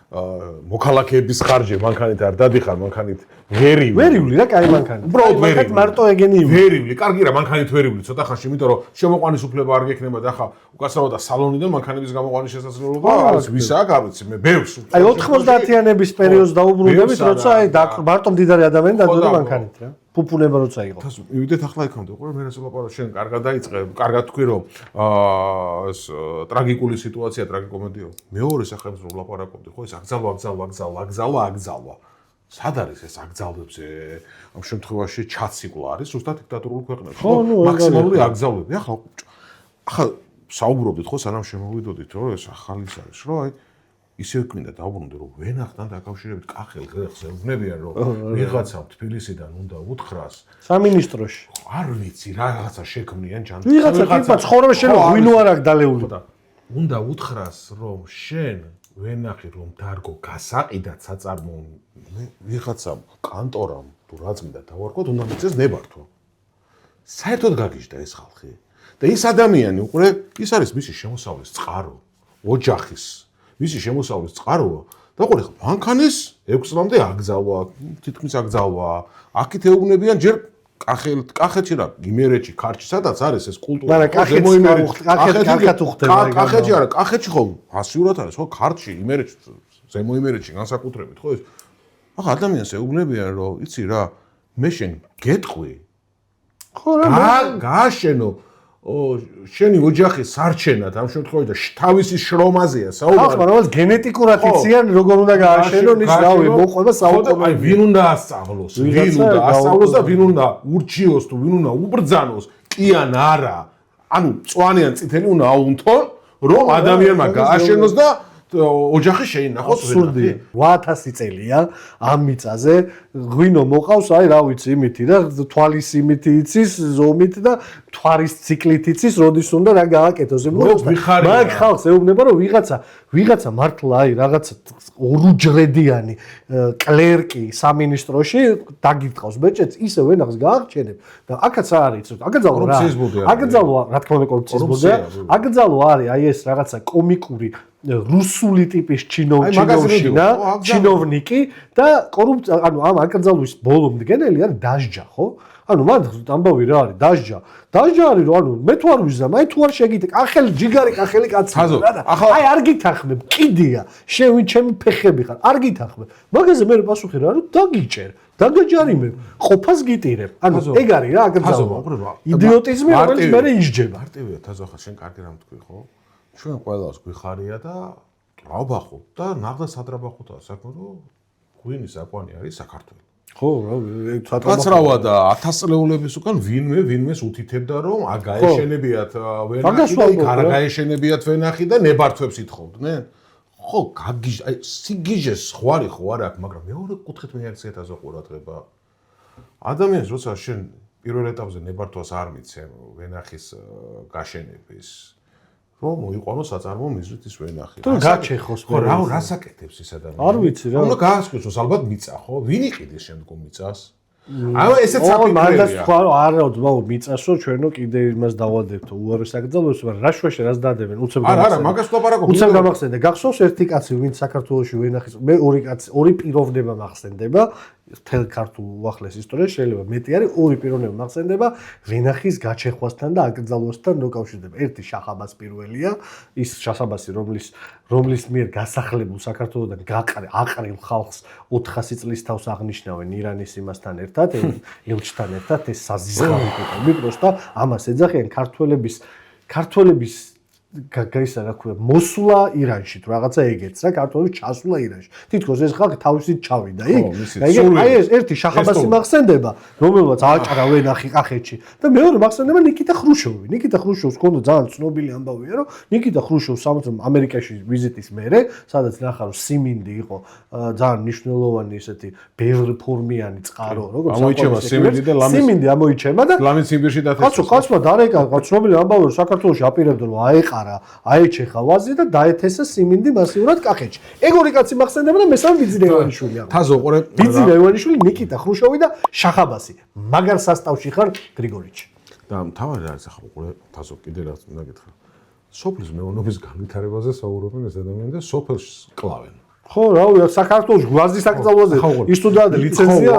მოქალაქეების ხარჯი მანქანით არ დადიხარ, მანქანით ვერიული რა, კაი მანქანი. უბრალოდ ვერიული. მარტო ეგენი ვერიული, კარგი რა, მანქანით ვერიული ცოტა ხანში, იმიტომ რომ შემოყვანის უფლება არ გექნება და ახლა უკაცრავად და სალონიდან მანქანების გამოყვანის შესაძლებლობა არის, ვის აქვს, არ ვიცი, მე ბევრს. აი 90-იანების პერიოდს დაუბრუნდებით, როცა აი მარტო მდიდარი ადამიანი დადოდა მანქანით რა. ფუფუნება როცა იყო. მივიდეთ ახლა იქამდე, ყურე მე რასა ლაპარაკობ, შენ კარგად დაიწყე, კარგად თქვი რომ ეს ტრაგიკული სიტუაცია, ტრაგიკომედია. მეორე სახელმწიფო რომ ლაპარაკობდი, ხო ეს აკძალვა. სად არის ეს აკძალვებზე? ამ შემთხვევაში ჩაციკლა არის ზუსტად დიქტატურულ ქვეყნებში, ხო? მაქსიმალური აკძალვები. ახლა საუბრობდით ხო სანამ შემოვიდოდით, რომ ეს ახალის არის, რომ აი ისე გვინდა დავბრუნდე რომ ვენახთან დაკავშირებით კახელ ღრეხს ეუბნებიან რომ ვიღაცამ თბილისიდან უნდა უთხრას სამინისტროში. არ ვიცი რაღაცა შექმნიან ჯანმრთელობა. ვიღაცა ცხოვრება შენ ვინო არ აქვს დალეული და უნდა უთხრას რომ შენ ვენახი რომ დარგო გასაყიდად საწარმოო ვიღაცამ კანტორამ თუ რაც მინდა დავარქოთ უნდა მიწეს ნებართვა. საერთოდ გაგიჟდა ეს ხალხი. და ის ადამიანი უყურე ის არის მისი შემოსავლის წყარო, ოჯახის მისი შემოსავლის წყაროა და ყურე მანქანის 6 წლამდე აკძალვა, თითქმის აკძალვა. აქეთ ეუბნებიან ჯერ კახეთში რა, იმერეთში, ქართლში, სადაც არის ეს კულტურა. მაგრამ კახეთში უხდება. კახეთში არა, კახეთში ხო ფასიურად არის, ხო ქართლში, იმერეთში, ზემო იმერეთში განსაკუთრებით, ხო ეს. ახლა ადამიანს ეუბნებიან რომ იცი რა, მე შენ გეტყვი. ხო რა, გააშენო შენი ოჯახი სარჩენად ამ შემთხვევაში და თავისი შრომაზეა საუბარი. ხალხმა რომელს გენეტიკურად იციან როგორ უნდა გააშენონ ის რავი მოყვება საუკუნე. აი ვინ უნდა ასწავლოს, და ვინ უნდა ურჩიოს თუ ვინ უნდა უბრძანოს, კი ან არა. ანუ წვანიან წითელი უნდა აუნთონ, რომ ადამიანმა გააშენოს და ოჯახი შეინახოს. აბსურდია. 8000 წელია ამ მიწაზე ღვინო მოყავს, აი რა ვიცი, იმითი და თვალის იმითი იცის, ზომით და თვარის ციკლით იცის, როდის უნდა რა გააკეთოს. მაგ ხალხს ეუბნება რომ ვიღაცა მართლა აი რაღაცა ორუჯრედიანი კლერკი სამინისტროში დაგიტყავს ბეჭედს, ისე ვენახს გააღჩენებ და აქაც არის, აკრძალვა რა. აკრძალვა, რა თქმა უნდა, κορუფციის ბურდია. აკრძალვა არის აი ეს რაღაცა კომიკური რუსული ტიპის ჩინოვნიკი და კორუფცია, ანუ ამ აკრძალვის ბოლო მდგენელი არის დასჯა, ხო? ანუ მან ამბავი რა არის დასჯა. დასჯა არის რომ ანუ მე თუ არ ვიზამ, აი თუ არ შეგიტე, კახელი ჯიგარი კახელი კაცი რა. აი არ გითახმებ, კიდია. შენ ვინ ჩემი ფეხები ხარ, არ გითახმებ. მაგაზე მე პასუხი რა რომ დაგიჭერ, დაგაჯარიმებ, ყოფას გიტირებ. ანუ ეგ არის რა აკრძალვა. იდიოტიზმი რომელიც მე ისჯება. მარტივია თაზო ხა შენ კარგი რამ თქვი, ხო? ჩვენ ყველას გვიხარია და რავბახობ და ნახდა სადრაბახოთაა საქმე რომ გვინის აკვანი არის საქართველო. ხო, რა, კაცრავა და 1000 წლეულების უკან ვინმეს უთითებდა რომ აგაეშენებიათ ვენახი და არ გაეშენებიათ ვენახი და ნებართვებს ითხოვდნენ. ხო, გაგიჟ, აი სიგიჟეს ხვარი ხო არ აქვს, მაგრამ მეორე კუთხით მეაქციათაზე ყურადღება. ადამიანს როცა შენ პირველ ეტაპზე ნებართვას არ მიცემ ვენახის გაშენების რომ მოიყვანო საწარმო მიზნით ის ვენახი. თუ გაჩეხოს ხო, რა საკეთებს ის ადამიანი? არ ვიცი რა. უნდა გაასკვეთოს ალბათ მიწა, ხო? ვინ იყიდეს შემდგომ მიწას? აი ესეც საფიქრებია. მანდაც თქვა რომ არა ძმაო მიწასო ჩვენო კიდე იმას დავალდებთო უარეს აკრძალვებს, მაგრამ რა შვეშე რას დადებენ უცებ არა, მაგას ვაპარაკობ. უცებ გამახსენდა. გახსოვს ერთი კაცი ვინც საქართველოში ვენახის მე ორი კაცი, ორი პიროვნება მახსენდება. თელ ქართულ უახლეს ისტორიაში შეიძლება მეტი არის ორი პიროვნება მახსენდება ვენახის გაჩეხვასთან და აკრძალვასთან დაკავშირდება. ერთი შახაბას პირველია, ის შახაბასი რომლის მიერ გასახლებულ საქართველოსთან აყრილ ხალხს 400 წლის თავს აღნიშნავენ ირანის იმასთან ერთად, ელჩთან ერთად ეს საზიზღარო იყო. პროსტა ამას ეძახიან ქართველების გაგაისა რა ქვია მოსულა ირანში თუ რაღაცა ეგეც რა ქართველი ჩასულა ირანში თითქოს ეს ხალხი თავისით ჩავიდა აი ეს ერთი შახაბასი მახსენდება რომელსაც აჭრა ვენახი კახეთში და მეორე მახსენდება ნიკიტა ხრუშოვს ჰქონდა ძალიან ცნობილი ამბავია რომ ნიკიტა ხრუშოვს ამერიკაში ვიზიტის მერე სადაც ნახა რომ სიმინდი იყო ძალიან მნიშვნელოვანი ესეთი ბევრი ფორმიანი წყარო როგორც ამოიჩემა სიმინდი ამოიჩემა და ლამინ სიმბირში დათესვა კაცო დარეკა ცნობილი ამბავია რომ საქართველოში აპირებდა რომ აეყარა აეჩეხა ვაზი და დაეთესა სიმინდი მასიურად კახეთში. ეგ ორი კაცი მახსენდება და მესამე ბიძინა ივანიშვილი აქვს. თაზო ყურე ბიძინა ივანიშვილი, ნიკიტა ხრუშოვი და შახაბასი. მაგარ სასტავში ხარ გრიგორიჩი. და მთავარი არის ახლა ყურე თაზო კიდე რაც უნდა გითხრა. სოფლის მეურნეობის განვითარებაზე საუბრობენ ეს ადამიანები და სოფელს კლავენ. ხო, რავი, საქართველოს ვაზის აკრძალვაზე ისტუდენტ ლიცენზია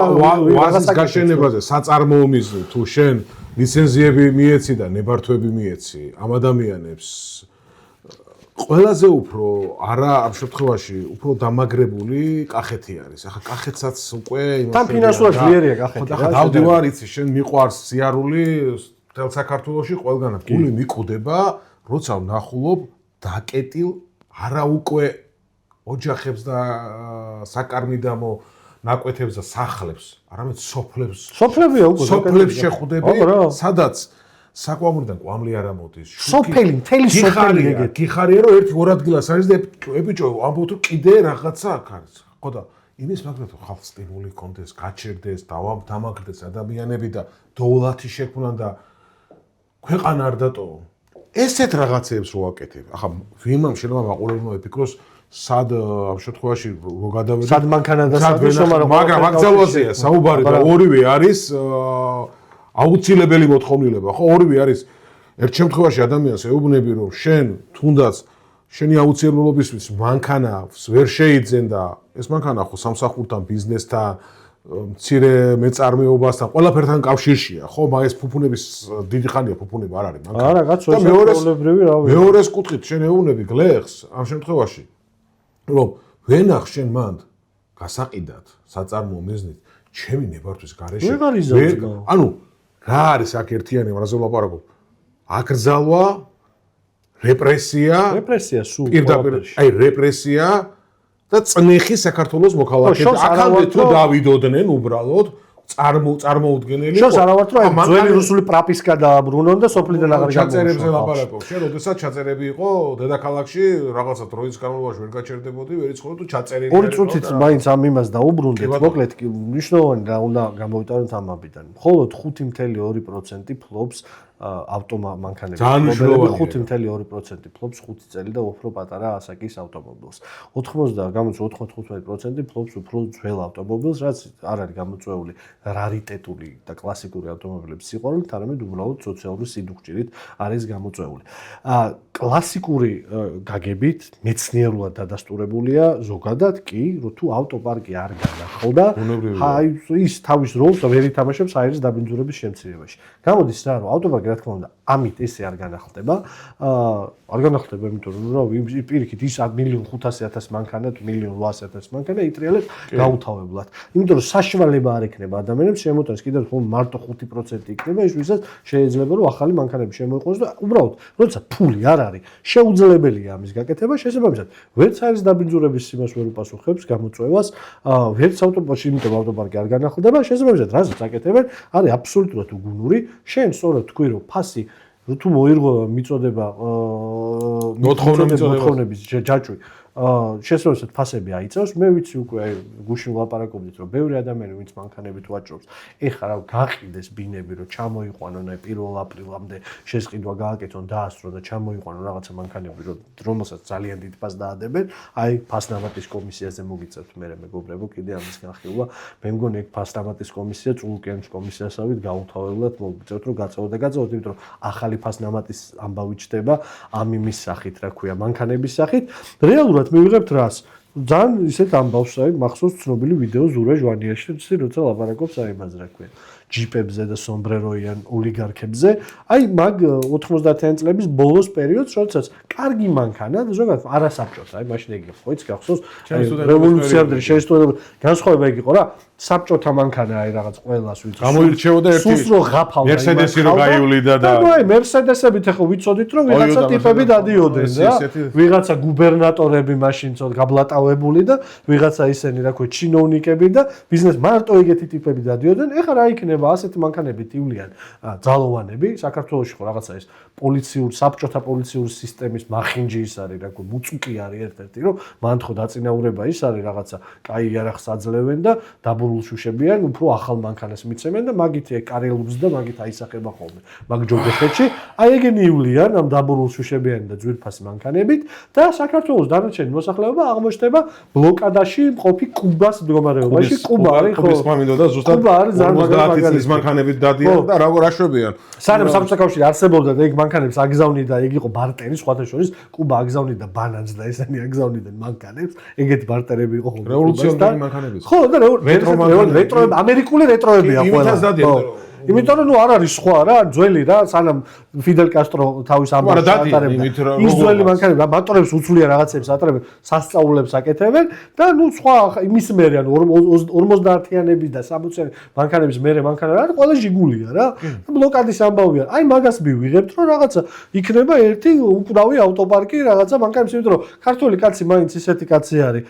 ვაზის გაშენებაზე, საწარმოო მიზნით თუ შენ ლიცენზიები მიეცი და ნებართვები მიეცი ამ ადამიანებს ყველაზე უფრო არა ამ შემთხვევაში უფრო დამაგრებული კახეთი არის. ახლა კახეთსაც უკვე თან ფინანსურად ძლიერია კახეთი. ახლა დავდივარ იცი შენ მიყვარს სიარული თელ საქართველოში ყველგანაც გული მიკუდება როცა ვნახულობ დაკეტილ არა უკვე ოჯახებს და საკარმიდამო ნაკვეთებს და სახლებს, არამედ სოფლებია უკვე სოფლებს შეხვდები, სადაც საკვამურიდან კვამლი არ ამოდის. სოფელი, მთელი სოფელი ეგეთი. გიხარია რომ ერთი ორ ადგილას არის და ეპიჭო ამბობ თუ კიდე რაღაცა აქ არის. ხო და იმის მაგალითად ხალხს სტიმული კონდეს, გაჩერდეს, დამაგრდეს ადამიანები და დოვლათი შექმნან და ქვეყანა არ დატოვო. ესეთ რაღაცებს რო აკეთებ. ახლა ვიმამ შეიძლება მაყურებელმა ეფიქროს სად ამ შემთხვევაში რო გადავედი სად მანქანა და სად მაგრამ აკრძალვაზეა საუბარი და ორივე არის აუცილებელი მოთხოვნილება ხო ორივე არის ერთ შემთხვევაში ადამიანს ეუბნები რომ შენ თუნდაც შენი აუცილებლობისთვის მანქანა ვერ შეიძენ და ეს მანქანა ხო სამსახურთან ბიზნესთან მცირე მეწარმეობასთან ყველაფერთან კავშირშია ხო მაგ ეს ფუფუნების დიდი ხანია ფუფუნება არ არის მანქანა არა კაცო ეს პრობლემები რავი მეორეს კუთხით შენ ეუბნები გლეხს ამ შემთხვევაში რომ ვენახ შენ მანდ გასაყიდად საწარმოო მიზნით ჩემი ნებართვის გარეშე ანუ რა არის აქ ერთიანი რაზე ვლაპარაკობ აკრძალვა რეპრესია სულ პირდაპირ აი რეპრესია და წნეხი საქართველოს მოქალაქეებს აქამდე თუ დავიდოდნენ უბრალოდ წარმოუდგენელი შორს არა ვარ რომ აი ძველი რუსული პრაპისკა დააბრუნონ და სოფლიდან აღარ გამოვიდნენ ჩაწერებზე ლაპარაკობ შენ როდესაც ჩაწერები იყო დედაქალაქში რაღაცა დროის განმავლობაში ვერ გაჩერდებოდი ვერ იცხოვრო თუ ჩაწერილი ორი წუთით მაინც ამ იმას დაუბრუნდეთ მოკლედ მნიშვნელოვანი რა უნდა გამოვიტანოთ ამ ამბიდან მხოლოდ 5.2% ფლობს ავტომანქანები. ძალიან მნიშვნელოვანია. 5.2% ფლობს 5 წელი და უფრო პატარა ასაკის ავტომობილს. 95% ფლობს უფრო ძველ ავტომობილს, რაც არ არის გამოწვეული რარიტეტული და კლასიკური ავტომობილების სიყვარულით, არამედ უბრალოდ სოციალური სიდუხჭირით არის გამოწვეული. კლასიკური გაგებით მეცნიერულად დადასტურებულია ზოგადად კი, რომ თუ ავტოპარკი არ განახლდა, აი ის თავის როლს ვერ ითამაშებს აირის დაბინძურების შემცირებაში. გამოდის რა, რომ ავტოპარკი რა თქმა უნდა, ამით ესე არ განახლდება. არ განახლდება, იმიტომ რომ რა პირიქით ის 1.500.000 მანქანა, 1.800.000 მანქანა იტრიალებს გაუთავებლად. იმიტომ რომ საშუალება არ ექნება ადამიანებს შემოტანს კიდევ ხოლმე მარტო 5% იქნება ის ვისაც შეიძლება რომ ახალი მანქანები შემოიყვანოს და უბრალოდ როცა ფული არ არის, შეუძლებელია ამის გაკეთება, შესაბამისად, ვერც არის დაბინძურების სიმას ვერ უპასუხებს გამოწვევას, ვერც ავტოპარკი, იმიტომ ავტოპარკი არ განახლდება, შესაბამისად, რასაც აკეთებენ, არის აბსოლუტურად უგუნური. შენ სწორად თქვი რომ ფასი თუ მოირღვა მიწოდება მოთხოვნების ჯაჭვი შესაძლოა ფასები აიწევს მე ვიცი უკვე აი გუშინ ვლაპარაკობდით რომ ბევრი ადამიანი ვინც მანქანებით ვაჭრობს ეხლა რა გაყიდეს ბინები რომ ჩამოიყვანონ აი 1 აპრილამდე შესყიდვა გააკეთონ დაასწრონ და ჩამოიყვანონ რაღაცა მანქანები რომელსაც ძალიან დიდ ფასს დაადებენ აი ფასდამატის კომისიაზე მოგიწევთ მე მეგობრებო კიდე ამის განხილვა მე მგონი ეგ ფასდამატის კომისია წულუკიანის კომისიასავით გაუთავებლად მოგიწევთ რომ გაწევოთ იმიტომ რომ ახალი ფასდამატის ამბავი ჩდება ამ იმის სახით რა ქვია მანქანების სახით რეალურად მივიღებთ რას ძალიან ისეთ ამბავს აი მახსოვს ცნობილი ვიდეო ზურა ჟვანიაში როცა ლაპარაკობს აი იმაზე რა ქვია ჯიპებზე და სომბრეროიან ოლიგარქებზე. აი მაგ 90-იანი წლების ბოლოს პერიოდს, როდესაც კარგი მანქანა და ზოგადად არასაბჭოთა, აი მაშინ იგი ხო იცი გახსოვს, რევოლუციამდელი შეისწავლება განსხვავება იგი იყო რა, საბჭოთა მანქანა აი რაღაც ყველას ვიცი. გამოირჩეოდა ერთი სუსრო ღაფავდა მერსედესი რო გაივლიდა და აი მერსედესებით ახლა ვიცოდით რომ ვიღაცა ტიპები დადიოდნენ რა. ვიღაცა გუბერნატორები მაშინ ცოტა გაბლატავებული და ვიღაცა ისენი რა ქვია ჩინოვნიკები და ბიზნეს მარტო ეგეთი ტიპები დადიოდნენ. ეხლა რა იქნება ასეთი მანქანები ივლიან ძალოვანები საქართველოში ხო რაღაცა ის პოლიციური საბჭოთა პოლიციური სისტემის მახინჯი ის არის რა ქვია მუწუკი არის ერთ-ერთი რომ მან ხო დაწინაურება ის არის რაღაცა კაი იარაღს აძლევენ და დაბურულშუშებიან უფრო ახალ მანქანას მიცემენ და მაგით კარელობს და მაგით აისახება ხოლმე მაგ ჯოგეხეთში აი ეგენი ივლიან ამ დაბურულშუშებიანი და ძვირფასი მანქანებით და საქართველოს დანარჩენი მოსახლეობა აღმოჩნდება ბლოკადაში მყოფი კუბას მდგომარეობაში კუბა არის ხო კუბის მამინდოდა ზუსტად 50 წლის მანქანებით დადიან და როგორ აშვებიან სანამ საბჭოთა კავშირი არსებობდა და იქ მანქანებს აგზავნიდა და ეგ იყო ბარტერი სხვათა შორის კუბა აგზავნიდა ბანანს და ესენი აგზავნიდნენ მანქანებს ეგეთი ბარტერები იყო ხოლმე რევოლუციონერი მანქანები ხო და რეტრო ამერიკული რეტროებია ყველა იმიტომ რომ არ არის სხვა რა ძველი რა სანამ ფიდელ კასტრო თავის ამბავს ატარებდა ის ძველი მანქანები მატორებს უცვლიან რაღაცებს ატარებენ სასწაულებს აკეთებენ და ნუ სხვა იმის მერე ანუ 50-იანების და 60-იანი მანქანების მერე მანქანა რა ყველა ჟიგულია რა ბლოკადის ამბავია აი მაგას მივიღებთ რომ რაღაცა იქნება ერთი უკრავი ავტოპარკი რაღაცა მანქანებს იმიტომ რომ ქართული კაცი მაინც ისეთი კაცი არის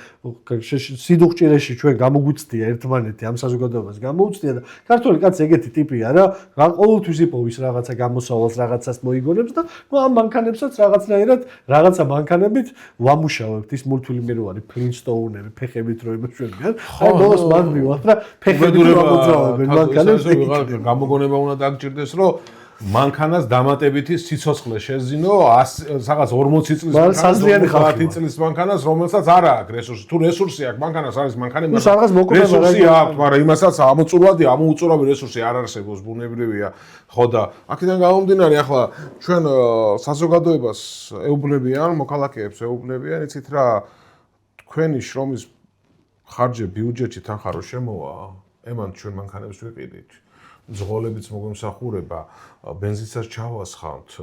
სიდუხჭირეში ჩვენ გამოგვიცდია ერთმანეთი ამ საზოგადოებას გამოუცდია და ქართული კაცი ეგეთი ტიპი არა ყოველთვის იპოვის რაღაცა გამოსავალს რაღაცას მოიგონებს და ნუ ამ მანქანებსაც რაღაცნაირად რაღაცა მანქანებით ვამუშავებთ ის მულტფილმი რო არის ფლინსტოუნები ფეხებით რო იმშვენებიან აი ბოლოს მან მივახ და ფეხებით რო ამოძრავებენ მანქანებს გამოგონება უნდა დაგჭირდეს რომ მანქანას დამატებითი სიცოცხლე შეზინო რაღაც 40 წლის მანქანას 50 წლის მანქანას რომელსაც არ აქვს რესურსი თუ რესურსი აქვს მანქანას არის მანქანები რესურსი აქვს მაგრამ იმასაც ამოუწურავი რესურსი არ არსებობს ბუნებრივია ხო და აქედან გამომდინარე ახლა ჩვენ საზოგადოებას ეუბნებიან მოქალაქეებს ეუბნებიან იცით რა თქვენი შრომის ხარჯი ბიუჯეტში თანხა რო შემოვა ემან ჩვენ მანქანებს ვიყიდით ზღოლებიც მოგვემსახურება ბენზინსაც ჩავასხავთ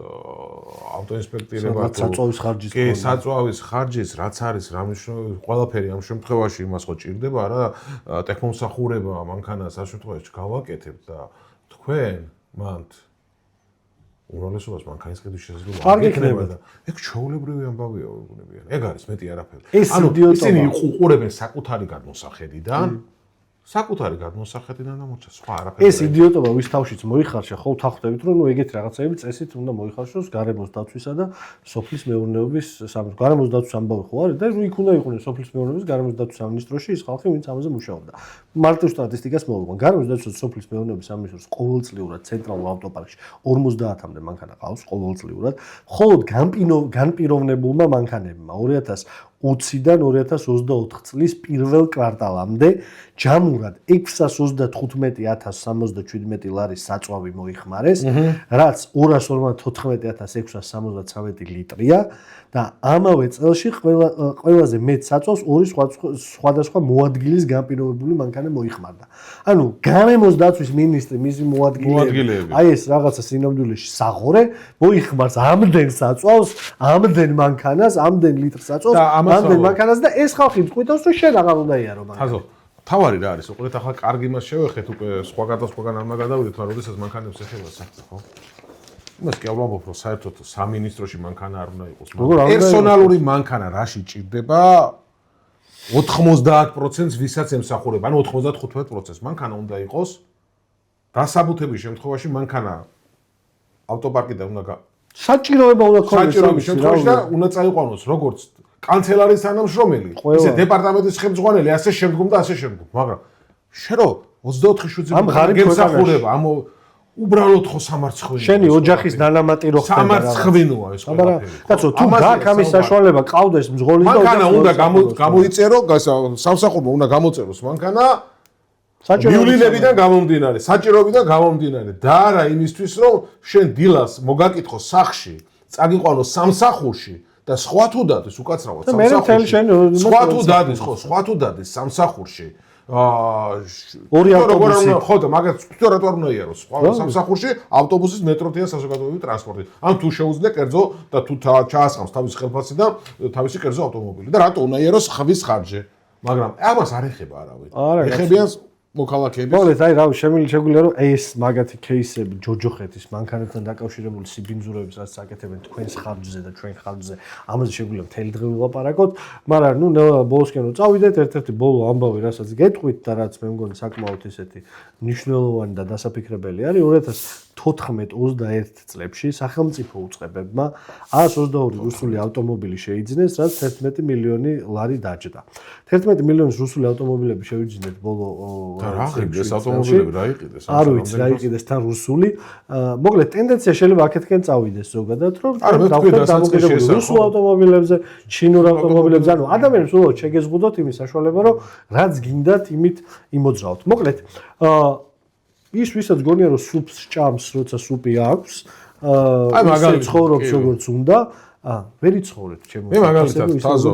ავტოინსპექტირება საწვავის ხარჯის კი საწვავის ხარჯის რაც არის რა მნიშვნელობა ყველაფერი ამ შემთხვევაში იმას ხო ჭირდება რა ტექნომსახურება მანქანას ამ შემთხვევაში გავაკეთებთ და თქვენ მანდ უმრავლესობას მანქანის ყიდვის შესაძლებლობა არ გექნება და ეგ ჩვეულებრივი ამბავია ვიგუნებიან ეგ არის მეტი არაფერი ანუ ისინი უყურებენ საკუთარი გადმოსახედიდან საკუთარი გადმოსახედიდან ამოჩა სხვა არაფერი. ეს იდიოტობა ვის თავშიც მოიხარშა, ხო ვთანხმდებით რომ ნუ ეგეთი რაღაცები წესით უნდა მოიხარშოს გარემოს დაცვისა და სოფლის მეურნეობის სამინისტროს. გარემოს დაცვის ამბავი ხო არის და ნუ იქ უნდა იყვნენ სოფლის მეურნეობის გარემოს დაცვის სამინისტროში ის ხალხი ვინც ამაზე მუშაობდა. მარტივ სტატისტიკას მოვიყვან. გარემოს დაცვის სოფლის მეურნეობის სამინისტროს ყოველწლიურად ცენტრალურ ავტოპარკში 50-მდე მანქანა ყავს ყოველწლიურად. მხოლოდ განპიროვნებულმა მანქანებმა 2020-დან 2024 წლის პირველ კვარტალამდე ჯამურად 635,077 ლარის საწვავი მოიხმარეს, რაც 254,673 litrია და ამავე წელში ყველაზე მეტ საწვავს ორი სხვადასხვა მოადგილის განპირობებული მანქანა მოიხმარდა. ანუ გარემოს დაცვის მინისტრი მისი მოადგილეები აი ეს რაღაცა სინამდვილეში საღორე მოიხმარს ამდენ საწვავს, ამდენ მანქანას, ამდენ ლიტრ საწვავს, ამდენ მანქანას და ეს ხალხი მწყვიტავს რომ შენ აღარ უნდა იარო მანქანა. თავარი რა არის? უყურეთ ახლა კარგი მას შევეხეთ უკვე სხვაგან არ მაგადავიდეთ, მაგრამ როდესაც მანქანებს ეხება საერთოდ ხო? იმას კი ვამბობ რომ საერთოდ სამინისტროში მანქანა არ უნდა იყოს. პერსონალური მანქანა რაში ჭირდება? 90%-ს ვისაც ემსახურება, ანუ 95%-ს მანქანა უნდა იყოს. დასაბუთების შემთხვევაში მანქანა ავტოპარკიდან უნდა საჭიროება უნდა ქონდეს. საჭიროების შემთხვევაში და უნდა წაიყვანოს როგორც კანცელარიის თანამშრომელი, ისე დეპარტამენტის ხელმძღვანელი, ასე შემდგომ და ასე შემდგომ. მაგრამ შერო 24 შვიდზე გემსახურება, ამ უბრალოდ ხო სამარცხვინოა. შენი ოჯახის დანამატი რო ხდება. სამარცხვინოა ეს ყველაფერი. კაცო, თუ გაქვს ამის საშუალება, ყავდეს მძღოლის და მანქანა უნდა გამოიწერო, სამსახურმა უნდა გამოწეროს მანქანა მიულინებიდან გამომდინარე, საჭიროებიდან გამომდინარე და არა იმისთვის, რომ შენ დილას მოგაკითხო სახში, წაგიყვანო სამსახურში და სხვა თუ დადეს უკაცრავად სამსახურში. სხვა თუ დადეს, ხო, სხვა თუ დადეს სამსახურში. ორი ავტობუსი. ხო და მაგას თვითონ რატო არ უნდა იაროს? სხვა სამსახურში ავტობუსის მეტროთია საზოგადოებრივი ტრანსპორტი. ან თუ შეუძლია კერძო და თუ ჩაასხამს თავის ხელფასი და თავისი კერძო ავტომობილი და რატო უნდა იაროს ხვის ხარჯი? მაგრამ ამას არ ეხება არავინ. ეხებიან მოქალაქეების. მოგლეთ, აი რავი, შეგვიძლია რომ ეს მაგათი кейსები ჯოჯოხეთის მანქანებთან დაკავშირებული სიბინძურების რაც აკეთებენ თქვენს ხარჯზე და ჩვენ ხარჯზე, ამაზე შეგვიძლია მთელი დღე ვილაპარაკოთ, მაგრამ ნუ ბოლოსკენ რომ წავიდეთ, ერთ-ერთი ბოლო ამბავი, რასაც გეტყვით და რაც მე მგონი საკმაოდ ისეთი მნიშვნელოვანი და დასაფიქრებელი არის 2014-21 წლებში სახელმწიფო უწყებებმა 122 რუსული ავტომობილი შეიძინეს, რაც 11 მილიონი ლარი დაჯდა. 11 მილიონის რუსული ავტომობილები შევიძინეთ ბოლო რა იყიდეს ავტომობილები რა იყიდეს? არ ვიცი რა იყიდეს თან რუსული. მოგლეთ, ტენდენცია შეიძლება აქეთკენ წავიდეს ზოგადად, რომ დამოკიდებული რუსულ ავტომობილებზე, ჩინურ ავტომობილებზე, ანუ ადამიანებს უბრალოდ შეგეზღუდოთ იმის საშუალება, რომ რაც გინდათ, იმით იმოძრაოთ. მოგლეთ, ის ვისაც გონია რომ სუპს ჭამს, როცა სუპი აქვს, ისე ცხოვრობს როგორც უნდა, ვერ იცხოვრეთ ჩემო. მე მაგალითად თაზო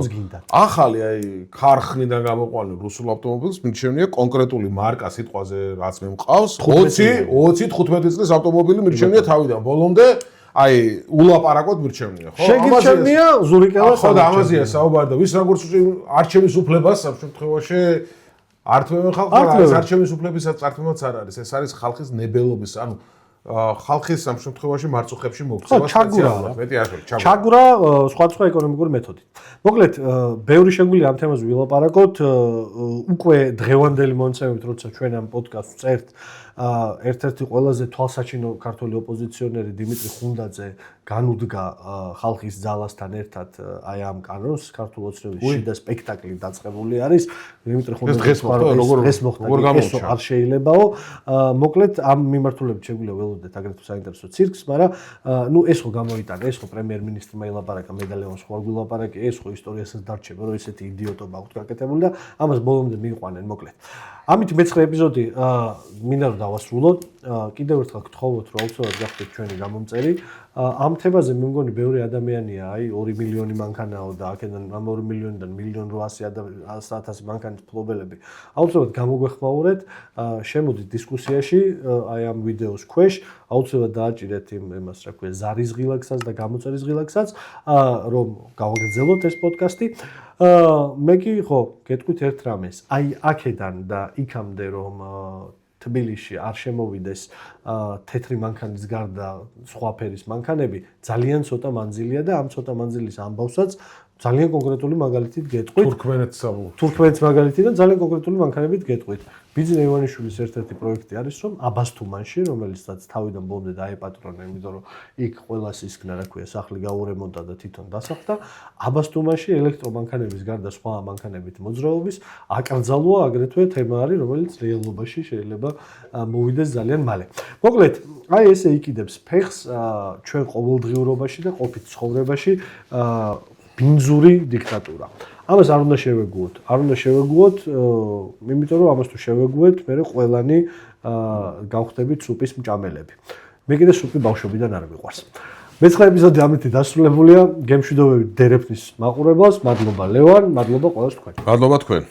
ახალი აი ქარხნიდან გამოყვანილ რუსულ ავტომობილს მირჩევნია კონკრეტული მარკა სიტყვაზე რაც მე მყავს 20-15 წლის ავტომობილი მირჩევნია თავიდან ბოლომდე აი ულაპარაკოდ მირჩევნია ხო შეგირჩენია ზურიკელას ხო და ამაზეა საუბარი და ვის როგორც არჩევის უფლებას ამ შემთხვევაში ართმევენ ხალხს არის არჩევის უფლებისაც წართმევაც არ არის ეს არის ხალხის ნებელობის ანუ ხალხის ამ შემთხვევაში მარწუხებში მოქცევა სპეციალურად მეტი არ არის ჩაგვრა სხვადასხვა ეკონომიკური მეთოდით. მოგლეთ, ბევრი შეგვიძლია ამ თემაზე ვილაპარაკოთ, უკვე დღევანდელი მონაცემებით, როცა ჩვენ ამ პოდკასტს წერთ, ერთ-ერთი ყველაზე თვალსაჩინო ქართული ოპოზიციონერი დიმიტრი ხუნდაძე განუდგა ხალხის ძალასთან ერთად აი ამ კანონს ქართულ ოცნების შიდა სპექტაკლი დაწყებული არის. დიმიტრი ხუნდაძე დღეს მოხდა, ეს არ შეიძლებაო. მოკლედ ამ მიმართულებით შეგვიძლია ველოდეთ აგრეთვე საინტერესო ცირკს, მაგრამ ნუ ეს ხო გამოიტანა, ეს ხო პრემიერ-მინისტრმა ილაპარაკა, მე და ლევონ სხვა გვილაპარაკე, ეს ხო ისტორიასაც დარჩება, რომ ესეთი იდიოტობა აქვს გაკეთებული და ამას ბოლომდე მიიყვანენ, მოკლედ. ამით მეცხრე ეპიზოდი მინდა რომ დავასრულოთ. კიდევ ერთხელ გთხოვოთ, რომ აუცილებლად გახდეთ ჩვენი გამომწერი. ამ თემაზე მე მგონი ბევრი ადამიანია, აი 2 მილიონი მანქანაო და აქედან ამ 2 მილიონიდან 1.8 მილიონი მანქანის ფლობელები. აუცილებლად გამოგვეხმაურეთ, შემოდით დისკუსიაში აი ამ ვიდეოს ქვეშ, აუცილებლად დააჭირეთ იმას, რა ქვია, ზარის ღილაკსაც და გამოწერის ღილაკსაც, რომ გავაგრძელოთ ეს პოდკასტი. მე კი ხო, გეტყვით ერთ რამეს, აი აქედან და იქამდე რომ თბილისში არ შემოვიდეს თეთრი მანქანის გარდა სხვა ფერის მანქანები, ძალიან ცოტა მანძილია და ამ ცოტა მანძილის ამბავსაც ძალიან კონკრეტული მაგალითით გეტყვით. თურქმენეთის მაგალითი და ძალიან კონკრეტული მანქანებით გეტყვით. ბიძინა ივანიშვილის ერთ-ერთი პროექტი არის, რომ აბასთუმანში, რომელიცაც თავიდან ბოლომდე დაეპატრონა, იმიტომ რომ იქ ყველას ისქნა, რა ქვია, სახლი გაურემონტა და თვითონ დასახლდა, აბასთუმანში ელექტრომანქანების გარდა სხვა მანქანებით მოძრაობის აკრძალვა აგრეთვე თემა არის, რომელიც რეალობაში შეიძლება მოვიდეს ძალიან მალე. მოკლედ, აი ესე იკიდებს ფეხს ჩვენ ყოველდღიურობაში და ყოფით ცხოვრებაში ბინძური დიქტატურა. ამას არ უნდა შევეგუოთ. არ უნდა შევეგუოთ, იმიტომ რომ ამას თუ შევეგუეთ, მე ყველანი გავხდებით სუპის მჭამელები. მე კიდე სუპი ბავშვობიდან არ მიყვარს. მეცხრე ეპიზოდი ამით დასრულებულია. გემშვიდობებით დერეფნის მაყურებელს. მადლობა ლევან, მადლობა ყველას თქვენ. მადლობა თქვენ.